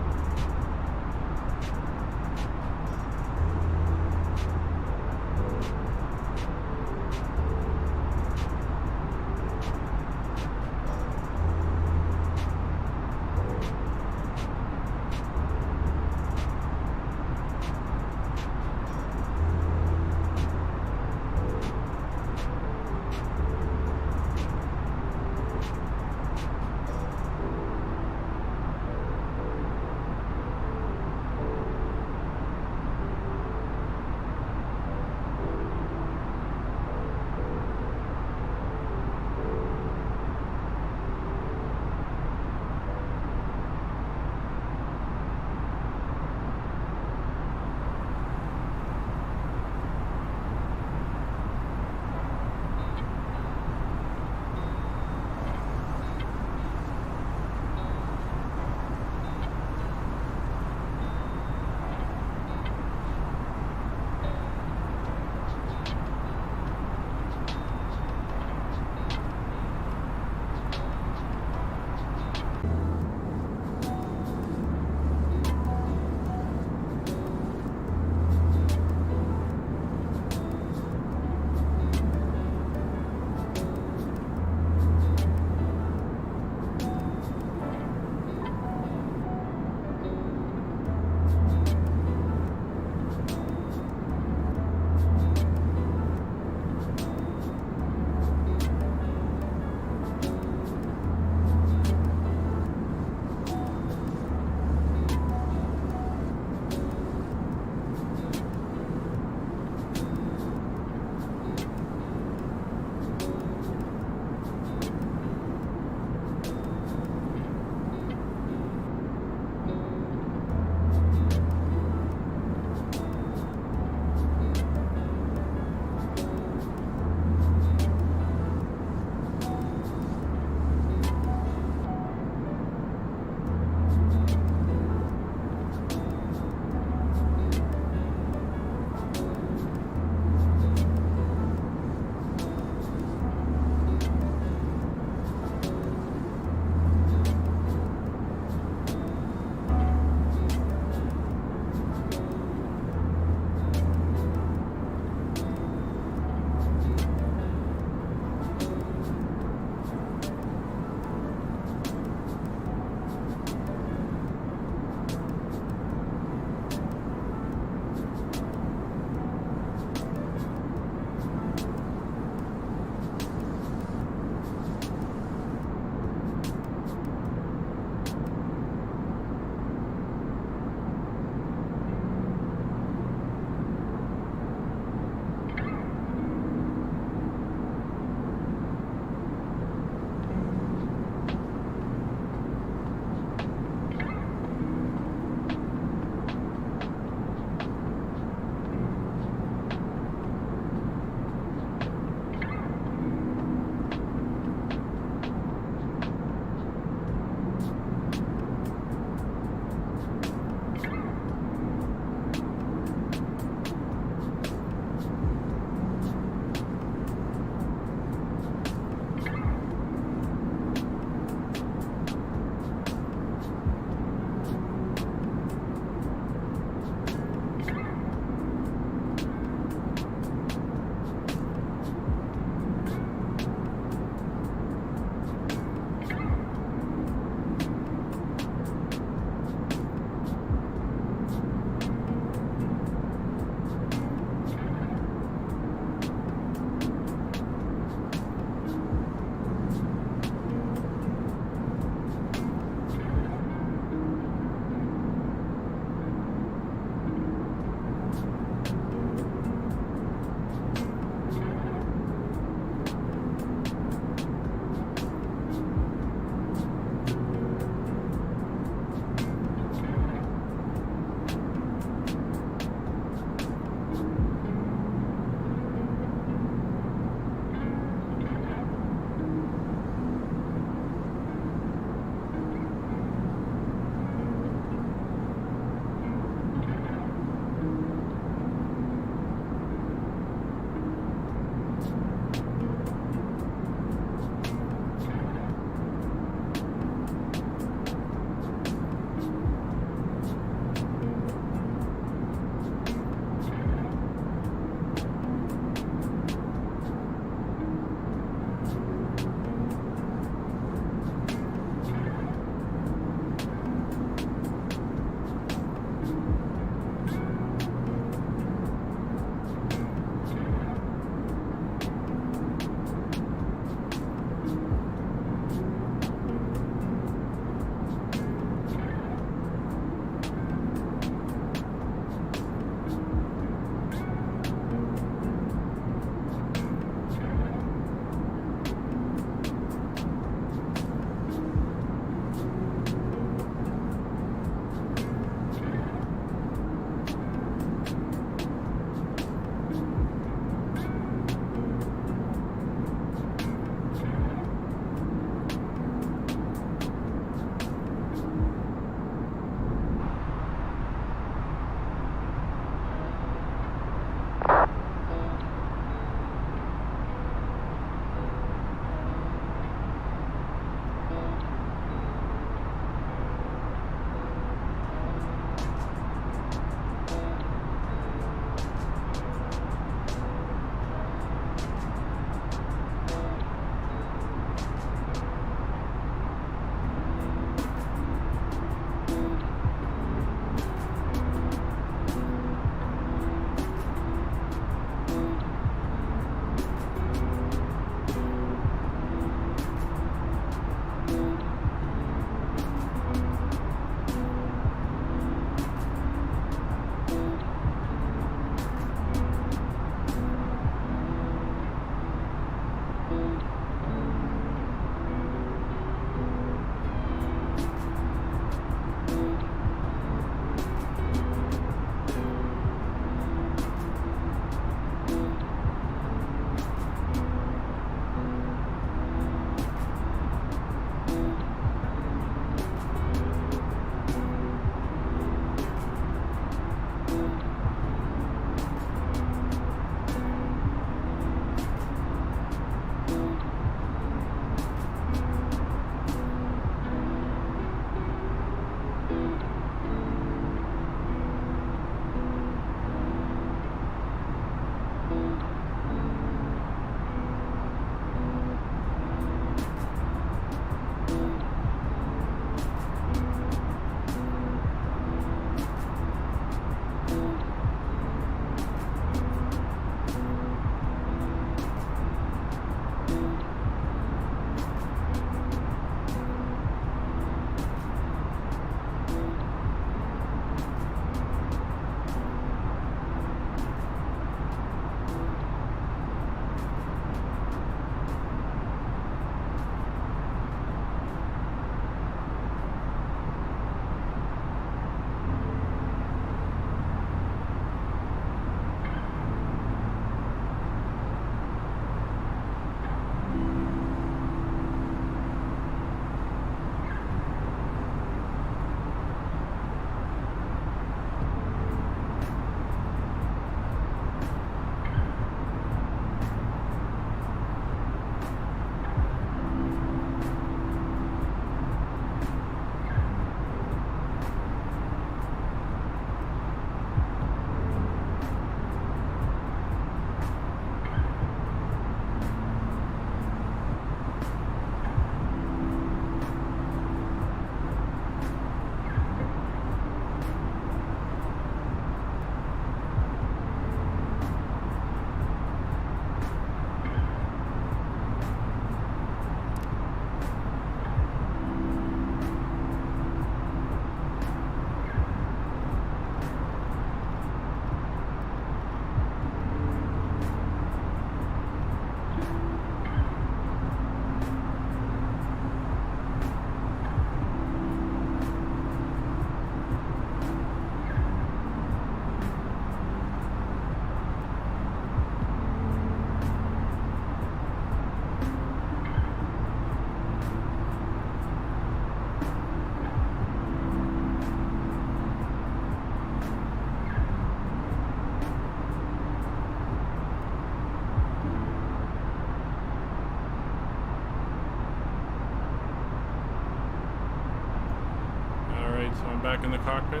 back in the cockpit.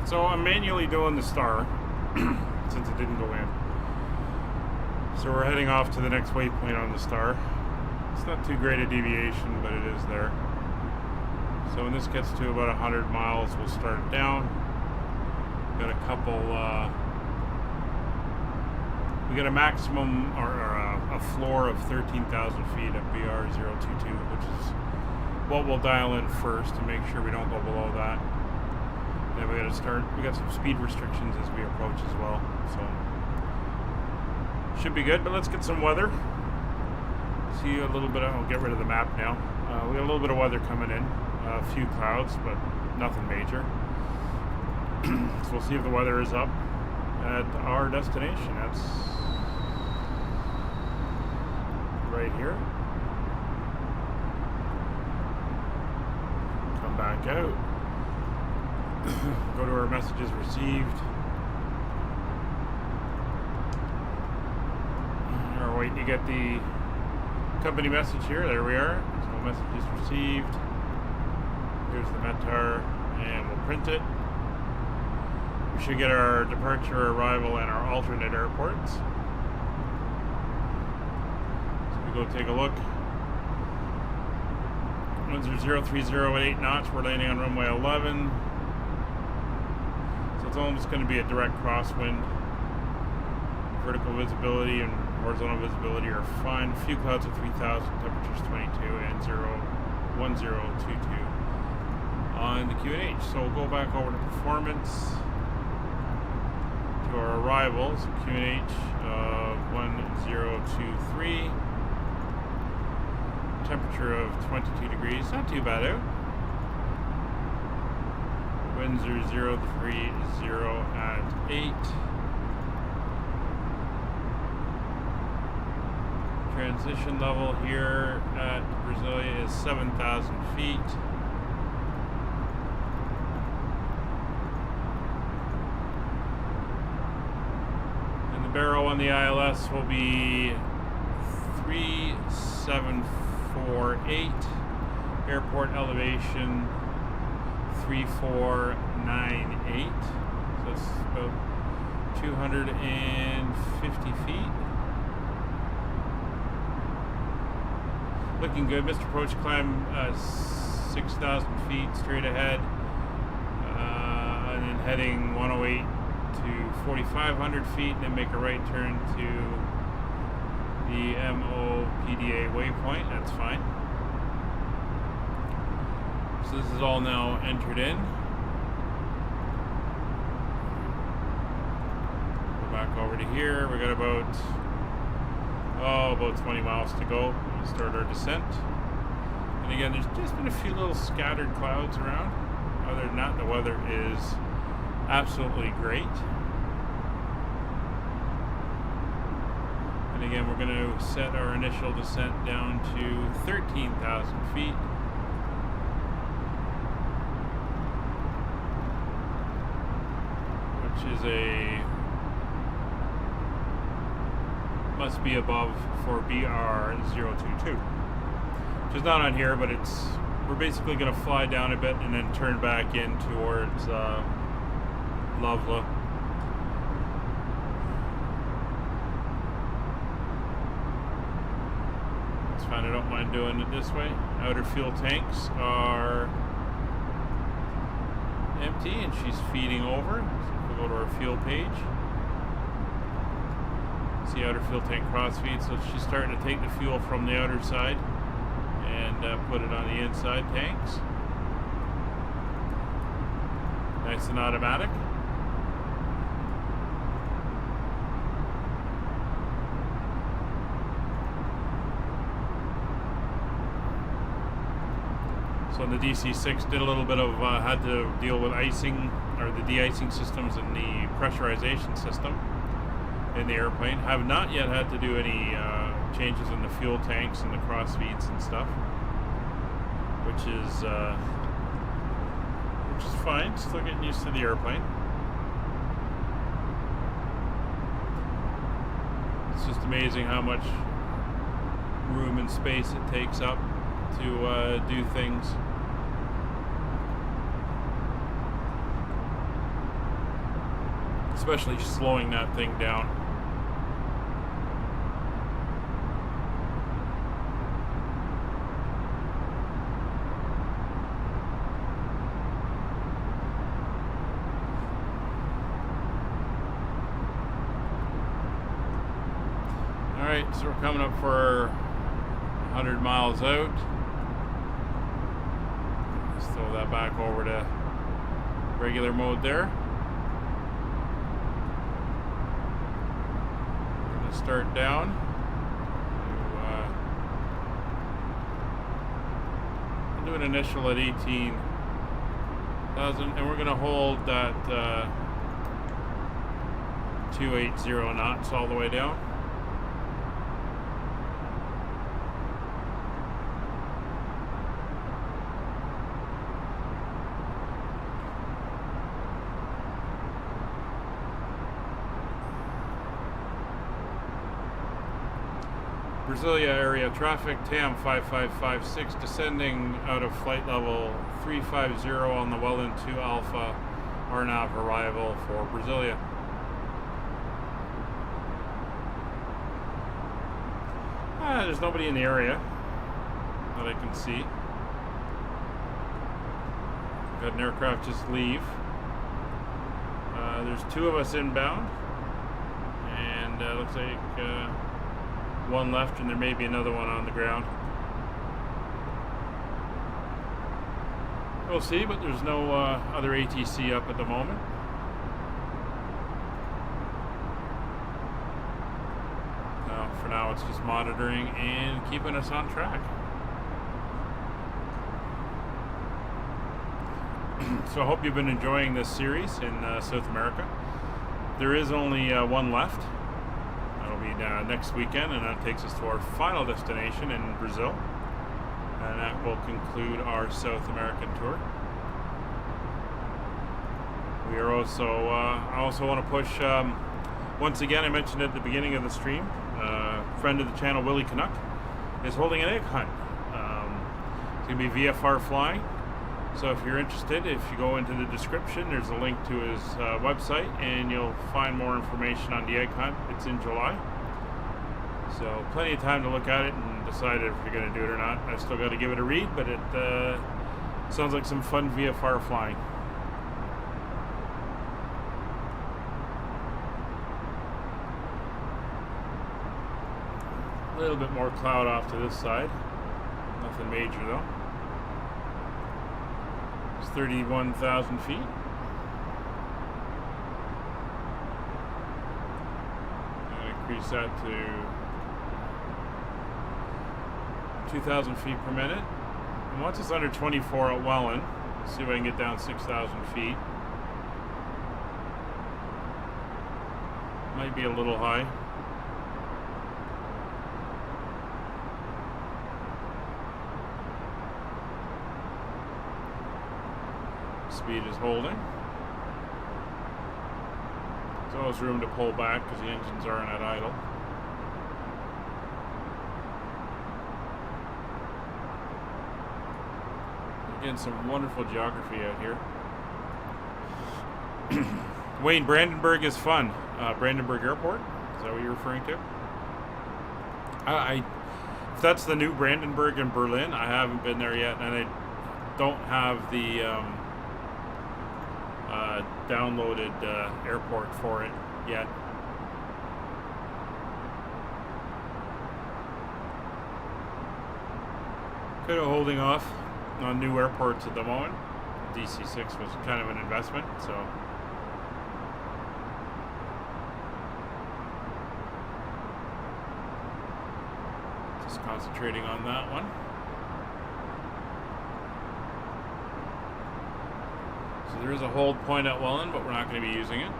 So I'm manually doing the star since it didn't go in. So we're heading off to the next waypoint on the star. It's not too great a deviation, but it is there. So when this gets to about 100 miles, we'll start it down. Got a couple, we got a maximum or a floor of 13,000 feet at BR022, which is what we'll dial in first to make sure we don't go below that. Then we got some speed restrictions as we approach as well. So should be good, but let's get some weather. See a little bit I'll get rid of the map now. We got a little bit of weather coming in. A few clouds, but nothing major. So we'll see if the weather is up at our destination. That's right here. Come back out. Go to our messages received. We're waiting to get the company message here. There we are. So messages received. Here's the METAR, and we'll print it. We should get our departure, arrival, and our alternate airports. So we go take a look. 10030 at 8 knots. We're landing on runway 11. So it's almost going to be a direct crosswind. Vertical visibility and horizontal visibility are fine. A few clouds at 3,000, temperatures 22 and 1022 on the QNH. So we'll go back over to performance to our arrivals. QNH of 1023. Temperature of 22 degrees. Not too bad out. Winds are 030 at 8. Transition level here at Brasilia is 7,000 feet. And the barrel on the ILS will be 3748. Airport elevation 3498. So it's about 250 feet. Looking good. Missed approach climb 6,000 feet straight ahead, and then heading 108 to 4,500 feet, and then make a right turn to the MOPDA waypoint. That's fine. So this is all now entered in. Go back over to here. We got about 20 miles to go. We'll start our descent. And again, there's just been a few little scattered clouds around. Other than that, the weather is absolutely great. And again, we're going to set our initial descent down to 13,000 feet. Which is must be above for BR022, which is not on here, but we're basically going to fly down a bit and then turn back in towards Lovela. It's fine, I don't mind doing it this way. Outer fuel tanks are empty and she's feeding over. So if we go to our fuel page, see outer fuel tank crossfeed, so she's starting to take the fuel from the outer side and put it on the inside tanks. Nice and automatic. So the DC-6 did a little bit of, had to deal with icing, or the de-icing systems and the pressurization system in the airplane. Have not yet had to do any changes in the fuel tanks and the cross feeds and stuff, which is fine. Still getting used to the airplane. It's just amazing how much room and space it takes up to do things. especially slowing that thing down. Alright, so we're coming up for 100 miles out. Let's throw that back over to regular mode there. We're going to start down. We'll do an initial at 18,000, and we're going to hold that 280 knots all the way down. Brasilia area traffic, TAM 5556, descending out of flight level 350 on the Welland 2 Alpha RNAV arrival for Brasilia. There's nobody in the area that I can see. Got an aircraft just leave. There's 2 of us inbound, and looks like one left, and there may be another one on the ground. We'll see, but there's no other ATC up at the moment. For now, it's just monitoring and keeping us on track. So I hope you've been enjoying this series in South America. There is only one left. Next weekend, and that takes us to our final destination in Brazil, and that will conclude our South American tour. We are also I also want to push once again, I mentioned at the beginning of the stream, friend of the channel, Willie Canuck, is holding an egg hunt. It's going to be VFR flying, so if you're interested, if you go into the description, there's a link to his website, and you'll find more information on the egg hunt. It's in July. So plenty of time to look at it and decide if you're going to do it or not. I still got to give it a read, but it sounds like some fun VFR flying. A little bit more cloud off to this side. Nothing major though. It's 31,000 feet. I'm going to increase that to 2,000 feet per minute. And once it's under 24 at Welland, let's see if I can get down 6,000 feet. Might be a little high. Speed is holding. There's always room to pull back because the engines aren't at idle. Again, some wonderful geography out here. Wayne, Brandenburg is fun. Brandenburg Airport? Is that what you're referring to? If that's the new Brandenburg in Berlin, I haven't been there yet, and I don't have the downloaded airport for it yet. Kind of holding off on new airports at the moment. DC6 was kind of an investment, so just concentrating on that one. So there is a hold point at Welland, but we're not going to be using it.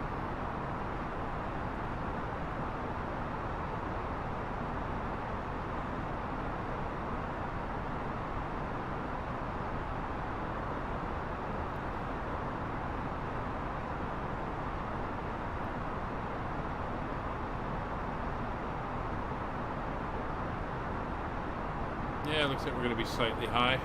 Yeah, it looks like we're going to be slightly high.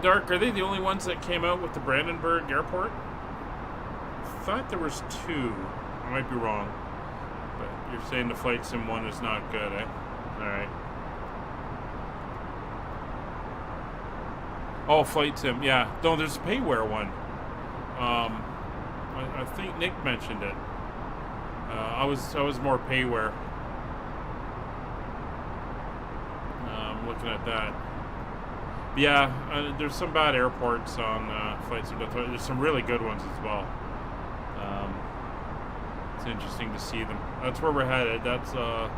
Dark, are they the only ones that came out with the Brandenburg airport? I thought there was 2. I might be wrong. But you're saying the Flight Sim one is not good, eh? Alright. Oh, Flight Sim, yeah. No, there's a payware one. I think Nick mentioned it. I was more payware. I'm looking at that. Yeah, there's some bad airports on Flight Sim. There's some really good ones as well. It's interesting to see them. That's where we're headed. That's got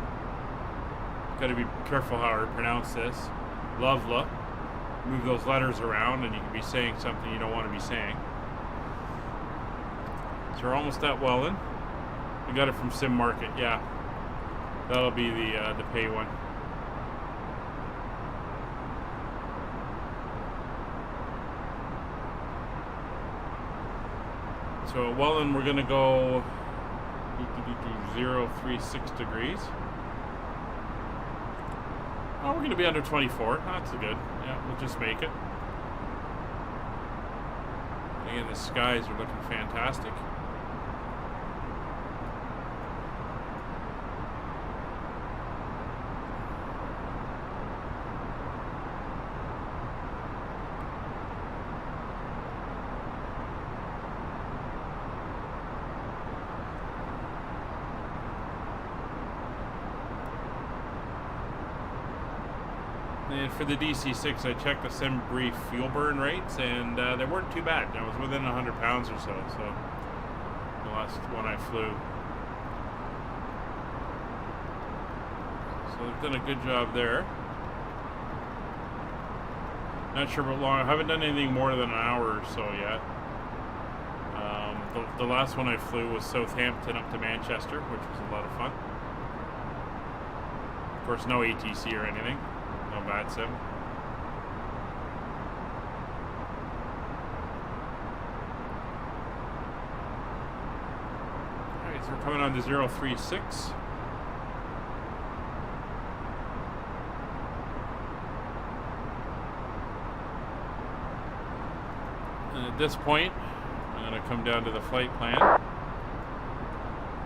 to be careful how I pronounce this. Lovela. Move those letters around, and you can be saying something you don't want to be saying. So we're almost at Welland. We got it from Sim Market. Yeah, that'll be the pay one. So at Welland, we're gonna go 036 degrees. Oh, we're gonna be under 24. That's good. Yeah, we'll just make it. Again, the skies are looking fantastic. And for the DC-6, I checked the sim brief fuel burn rates, and they weren't too bad. I was within 100 pounds or so, the last one I flew. So they've done a good job there. Not sure how long. I haven't done anything more than an hour or so yet. The last one I flew was Southampton up to Manchester, which was a lot of fun. Of course, no ATC or anything. No VatSim. Alright, so we're coming on to 036. And at this point, I'm going to come down to the flight plan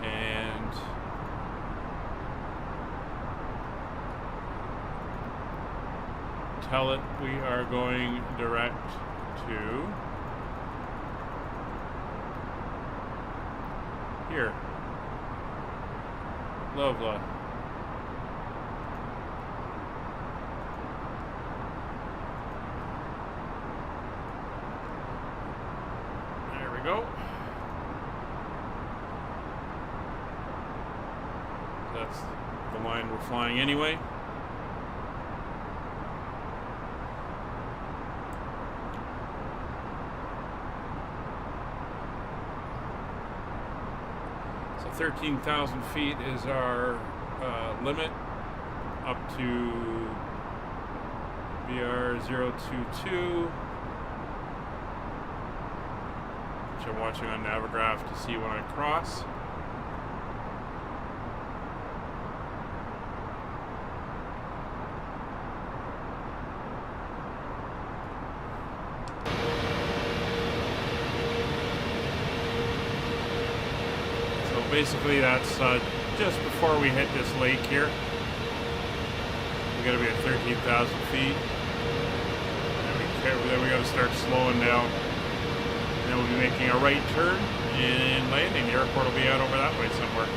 and tell it we are going direct to here. Lovely. There we go. That's the line we're flying anyway. So 13,000 feet is our limit up to BR 022, which I'm watching on Navigraph to see when I cross. Basically, that's just before we hit this lake here. We got to be at 13,000 feet. Then we got to start slowing down. And then we'll be making a right turn and landing. The airport will be out over that way somewhere.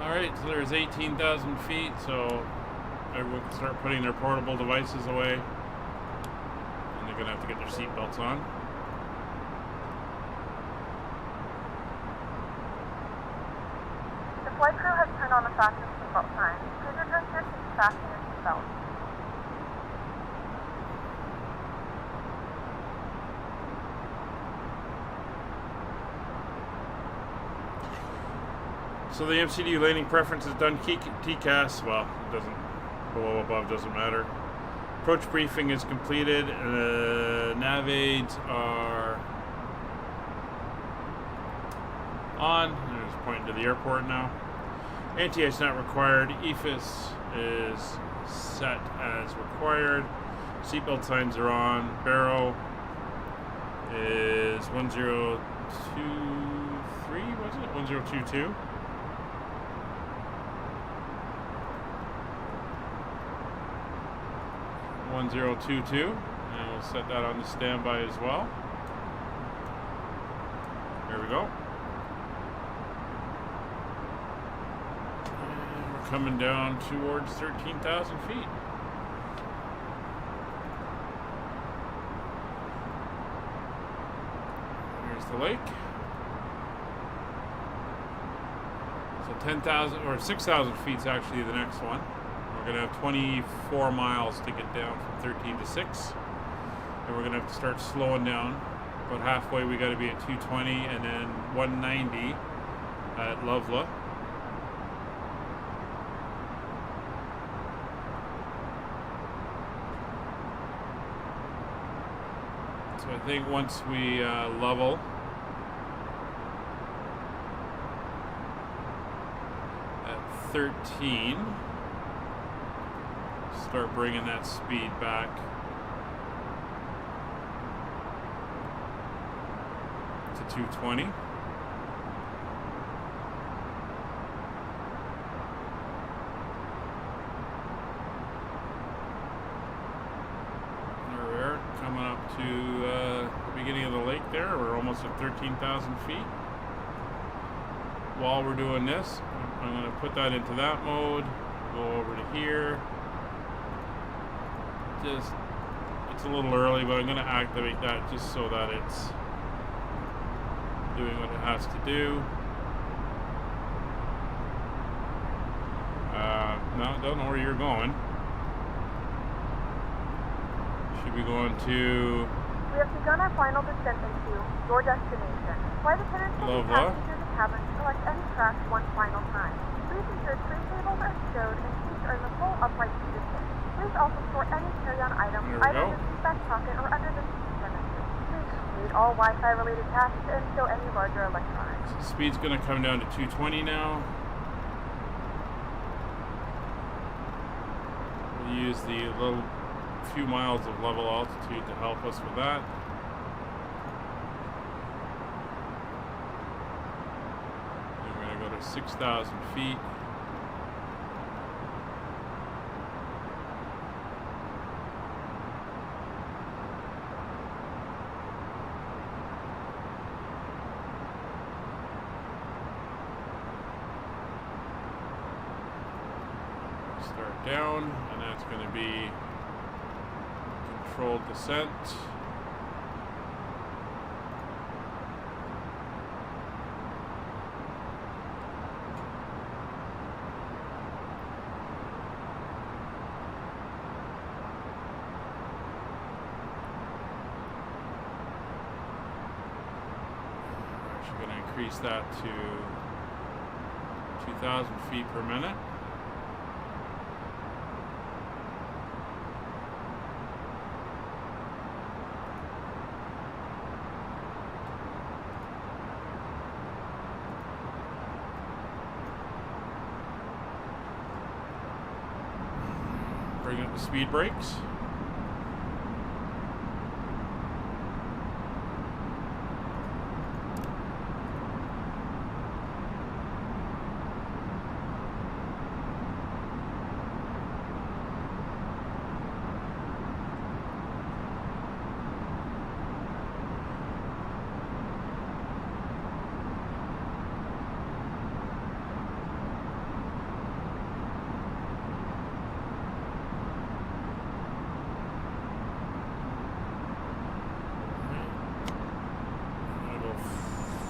Alright, so there's 18,000 feet, so everyone can start putting their portable devices away. And they're going to have to get their seatbelts on. The flight crew has turned on the fasten seatbelt sign. Please adjust your seat to fasten your seatbelt. So the MCD landing preference is done TCAS. Well, it doesn't, below, above, doesn't matter. Approach briefing is completed. Nav aids are on. There's pointing to the airport now. Anti-ice not required. EFIS is set as required. Seatbelt signs are on. Barrow is 1023, was it? 1022. And we'll set that on the standby as well. There we go. And we're coming down towards 13,000 feet. Here's the lake. So 10,000 or 6,000 feet is actually the next one. We're going to have 24 miles to get down from 13 to 6. And we're going to have to start slowing down. About halfway we got to be at 220 and then 190 at Lovela. So I think once we level at 13, start bringing that speed back. To 220. There we are, coming up to the beginning of the lake there. We're almost at 13,000 feet. While we're doing this, I'm going to put that into that mode, go over to here. It's a little early, but I'm going to activate that just so that it's doing what it has to do. No, don't know where you're going. Should be going to... We have begun our final descent into your destination. Flight attendants will be passing through the cabin to collect any trash one final time. Please ensure tray tables are stowed and seats are in the full upright position. Please also store any carry-on items either in the seat back pocket or under the seat premises. Please complete all Wi-Fi related tasks and stow any larger electronics. So speed's going to come down to 220 now. We'll use the little few miles of level altitude to help us with that. And we're going to go to 6,000 feet. Start down, and that's going to be controlled descent. We're actually going to increase that to 2,000 feet per minute. Bring up the speed brakes.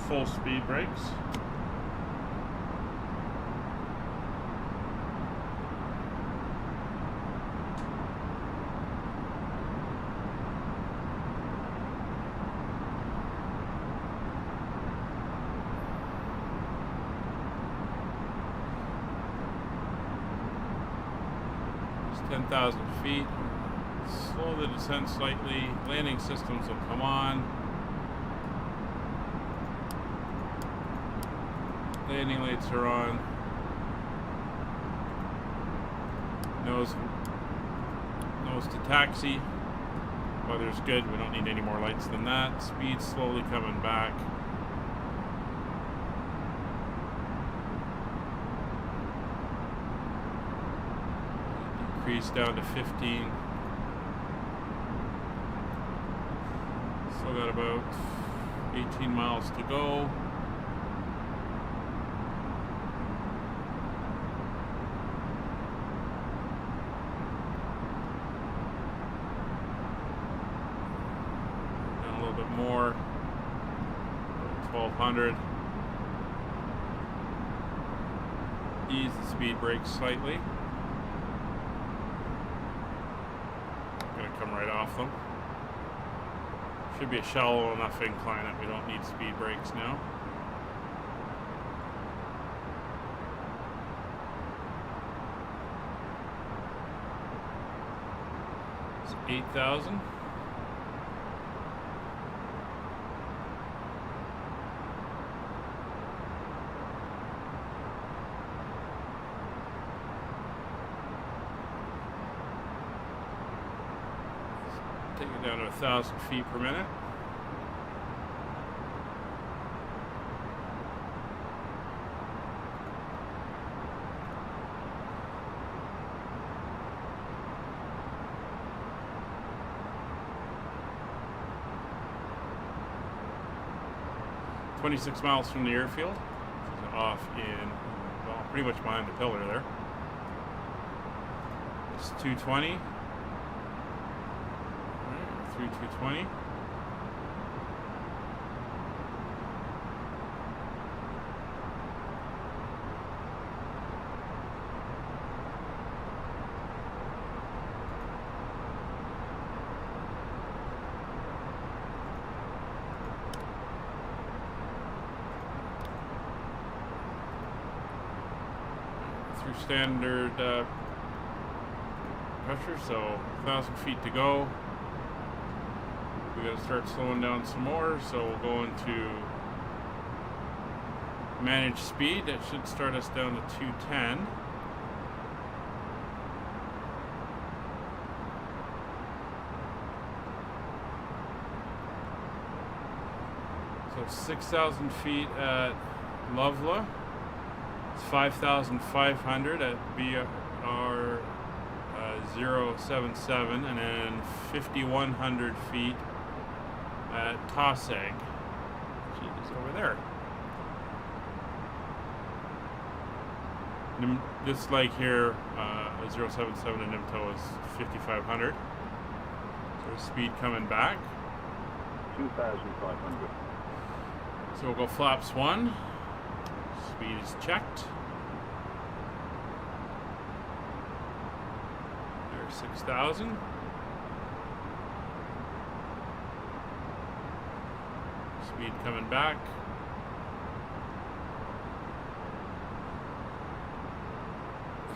Full speed brakes. It's 10,000 feet. Slow the descent slightly. Landing systems will come on. Landing lights are on. Nose to taxi. Weather's good. We don't need any more lights than that. Speed slowly coming back. Decrease down to 15. Still got about 18 miles to go. Down a little bit more. 1200. Ease the speed brakes slightly. Come right off them. Should be a shallow enough incline that we don't need speed brakes now. It's 8,000. Take it down to 1,000 feet per minute. "26 miles from the airfield." This is off in, well, pretty much behind the pillar there. It's 220. Through 220. Through standard pressure, so 1,000 feet to go. We gotta start slowing down some more, so we'll go into manage speed. That should start us down to 210. So 6,000 feet at Lovelock. It's 5,500 at BR 077, and then 5,100 feet at Tosseg, which is over there. This lake here, 077 in Nimto is 5,500. So speed coming back. 2,500. So we'll go flaps 1. Speed is checked. There's 6,000. Speed coming back.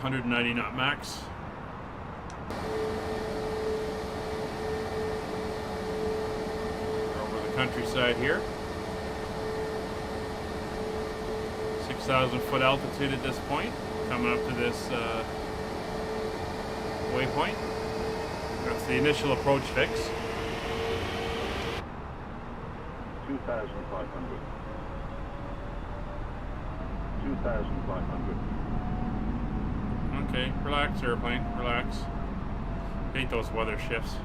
$190 knot max. Over the countryside here. 6,000 foot altitude at this point. Coming up to this waypoint. That's the initial approach fix. 2,500. 2,500. Okay, relax, airplane, relax. Hate those weather shifts.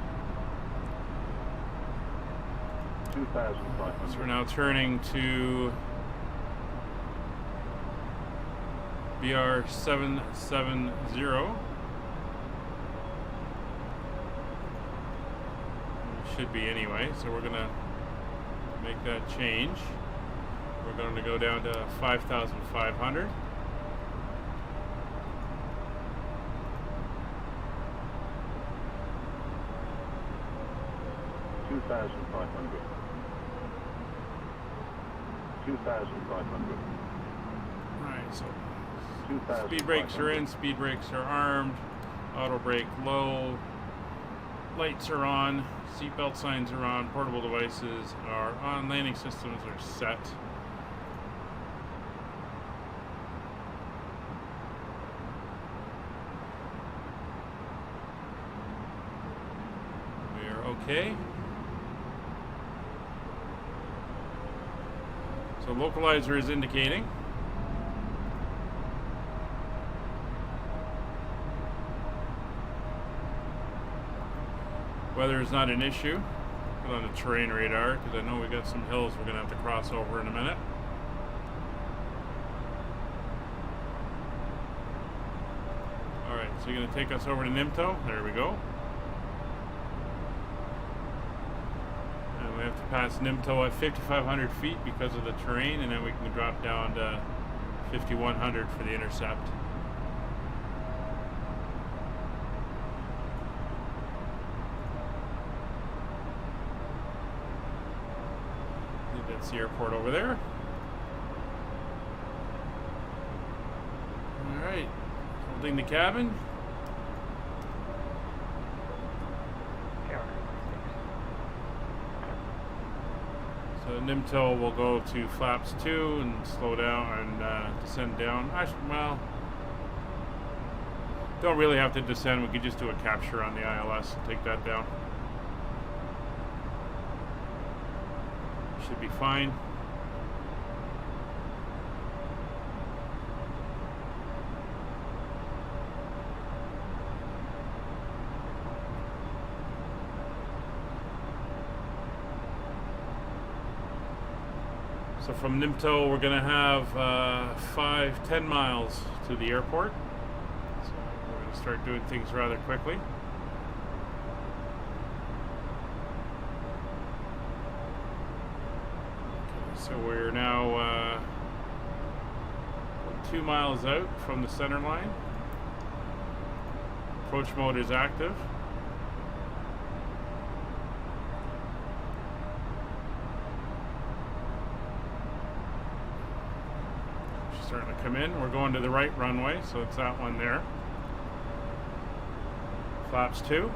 2,500. So we're now turning to BR 770. Should be anyway, so we're gonna make that change. We're going to go down to 5,500. $2,500. 2,500. Alright, so 2,500. speed brakes are in, speed brakes are armed, auto brake low, lights are on, seatbelt signs are on, portable devices are on, landing systems are set. We are okay. So localizer is indicating. Weather is not an issue. Put on the terrain radar because I know we got some hills we're going to have to cross over in a minute. Alright, so you're going to take us over to Nimto. There we go. And we have to pass Nimto at 5,500 feet because of the terrain, and then we can drop down to 5,100 for the intercept. That's the airport over there. Alright, holding the cabin. So Nimto will go to flaps 2 and slow down and descend down. Actually, well, don't really have to descend. We could just do a capture on the ILS and take that down. Should be fine. So from Nimto we're going to have 10 miles to the airport. So we're going to start doing things rather quickly. So we're now 2 miles out from the center line. Approach mode is active. She's starting to come in. We're going to the right runway, so it's that one there. Flaps 2.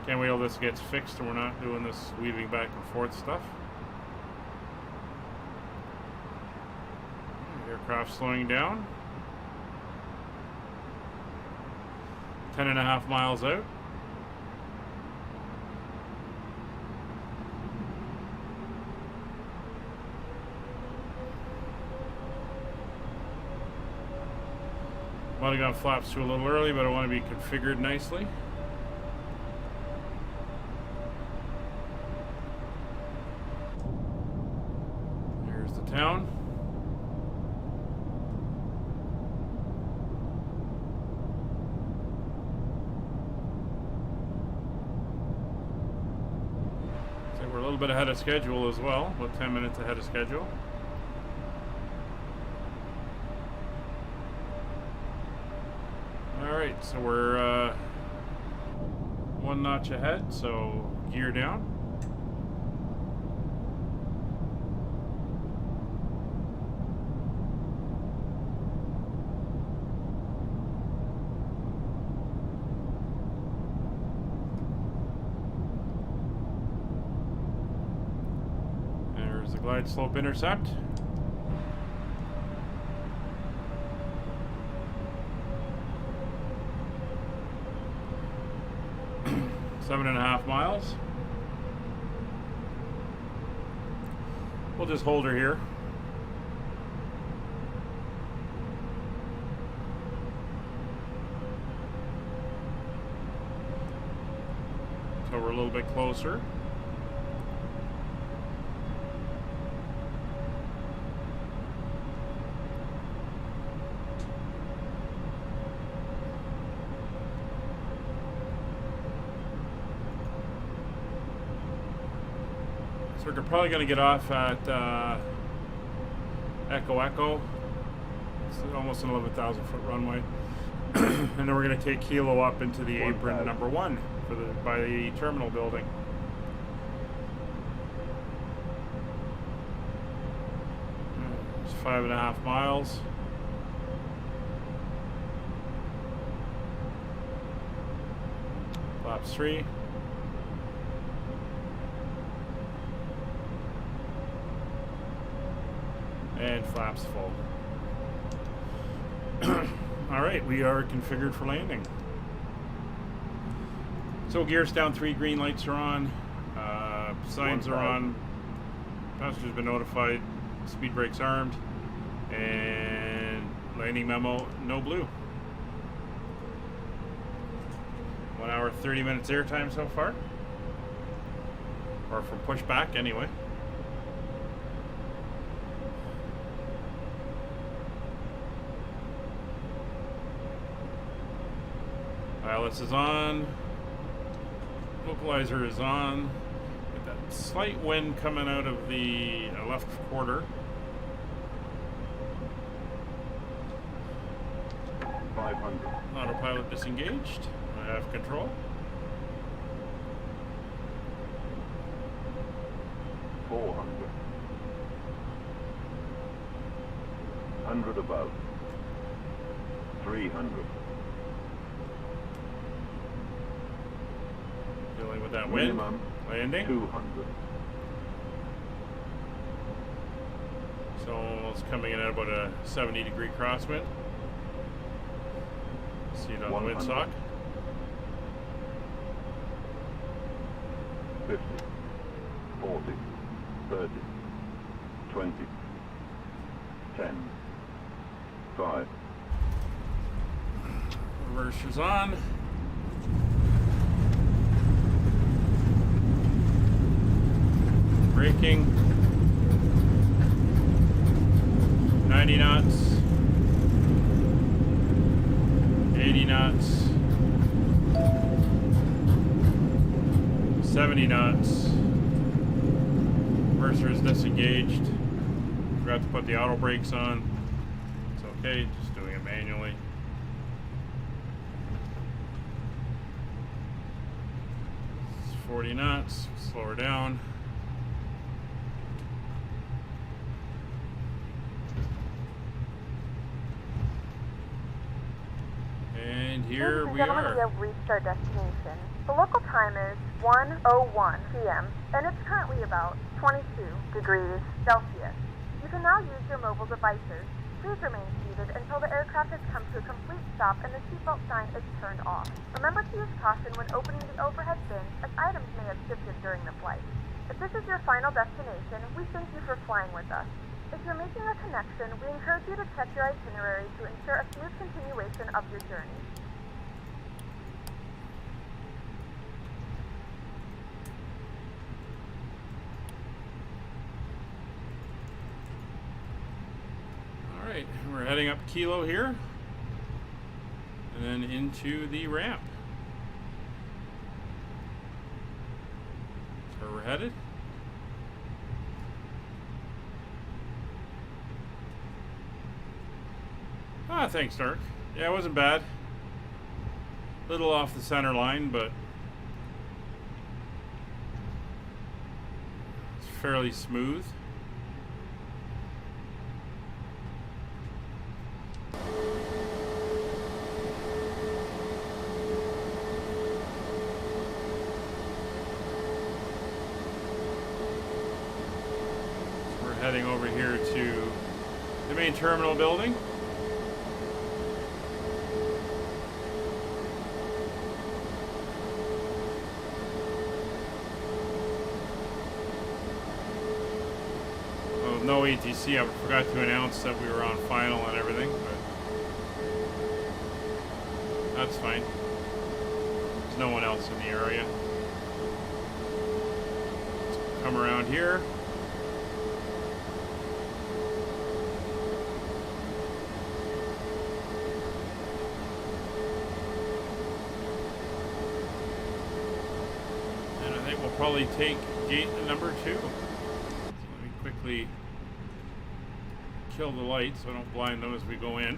Can't wait till this gets fixed and we're not doing this weaving back and forth stuff. Aircraft slowing down. 10.5 miles out. Might have gone flaps 2 a little early, but I want to be configured nicely. Town. So we're a little bit ahead of schedule as well, about 10 minutes ahead of schedule. Alright, so we're 1 notch ahead, so gear down. Glide slope intercept. Seven and a half miles. We'll just hold her here. So we're a little bit closer. So we're probably going to get off at Echo Echo. It's almost an 11,000 foot runway. And then we're going to take Kilo up into the apron number 1 for by the terminal building. It's 5.5 miles. Flaps 3. And flaps full. Alright, we are configured for landing. So gears down, 3 green lights are on. Signs are on. Passenger's been notified. Speed brakes armed. And landing memo, no blue. 1 hour, 30 minutes airtime so far. Or from pushback anyway. Wireless is on. Localizer is on. With that slight wind coming out of the left quarter. 500. Autopilot disengaged. I have control. 400. 100 above. 300. Dealing with that wind. Minimum Landing. 200. So it's coming in at about a 70-degree crosswind. See it on the windsock. 50. 40. 30. 20. 10. 5. Reverser's on. Braking. 90 knots. 80 knots. 70 knots. Reverser is disengaged. Forgot to put the auto brakes on. It's okay, just doing it manually. It's 40 knots. Slow her down. And here we Ladies and gentlemen, are. we have reached our destination. The local time is 1:01 p.m. and it's currently about 22 degrees Celsius. You can now use your mobile devices. Please remain seated until the aircraft has come to a complete stop and the seatbelt sign is turned off. Remember to use caution when opening the overhead bin, as items may have shifted during the flight. If this is your final destination, we thank you for flying with us. If you're making a connection, we encourage you to check your itinerary to ensure a smooth continuation of your journey. Alright, we're heading up Kilo here. And then into the ramp. That's where we're headed. Ah, thanks, Dark. Yeah, it wasn't bad. Little off the center line, but it's fairly smooth. So we're heading over here to the main terminal building. No ATC. I forgot to announce that we were on final and everything, but that's fine. There's no one else in the area. Let's come around here. And I think we'll probably take gate number 2. So let me quickly kill the light so I don't blind them as we go in.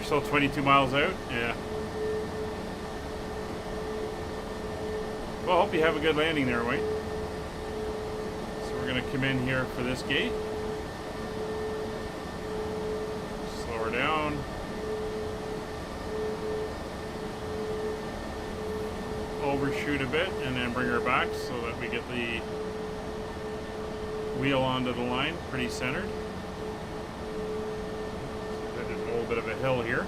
You're still 22 miles out? Yeah. Well, I hope you have a good landing there, Wayne. So we're going to come in here for this gate. Slow her down. Overshoot a bit and then bring her back so that we get the wheel onto the line pretty centered. There's a little bit of a hill here.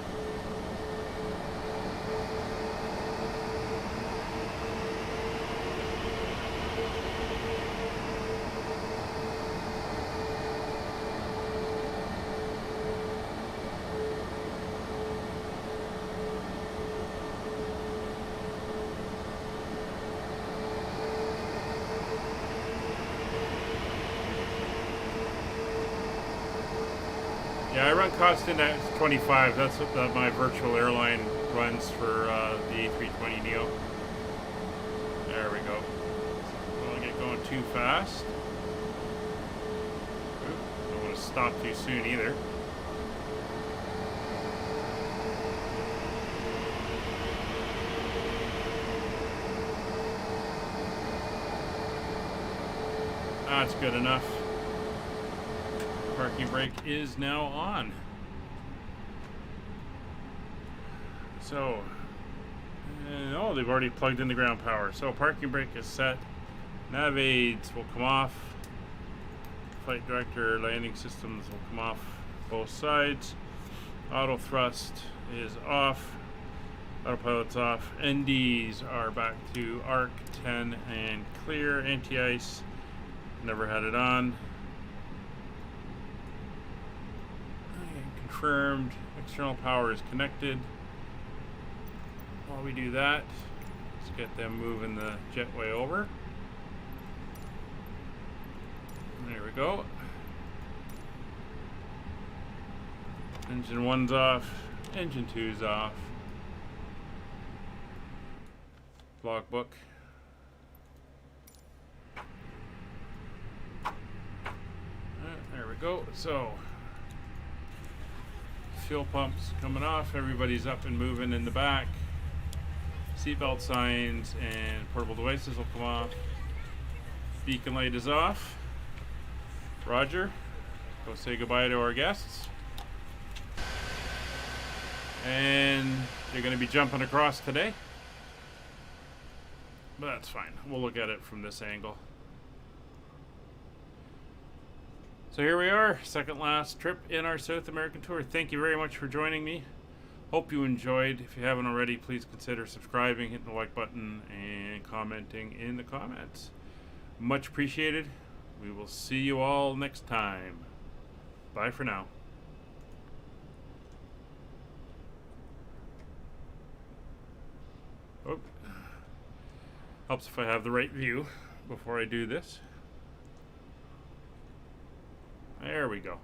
Yeah, I run constant at 25. That's what my virtual airline runs for the A320 Neo. There we go. Don't get going too fast. Oop, don't want to stop too soon either. That's good enough. Parking brake is now on. So, oh, they've already plugged in the ground power. So parking brake is set. Nav aids will come off. Flight director landing systems will come off both sides. Auto thrust is off. Autopilot's off. NDs are back to ARC 10 and clear. Anti-ice, never had it on. Confirmed. External power is connected. While we do that, let's get them moving the jetway over. There we go. Engine 1's off. Engine 2's off. Logbook. There we go. So fuel pumps coming off, everybody's up and moving in the back. Seatbelt signs and portable devices will come off. Beacon light is off. Roger. Go say goodbye to our guests. And they're going to be jumping across today. But that's fine. We'll look at it from this angle. So here we are, second last trip in our South American tour. Thank you very much for joining me. Hope you enjoyed. If you haven't already, please consider subscribing, hitting the like button, and commenting in the comments. Much appreciated. We will see you all next time. Bye for now. Oh. Helps if I have the right view before I do this. There we go.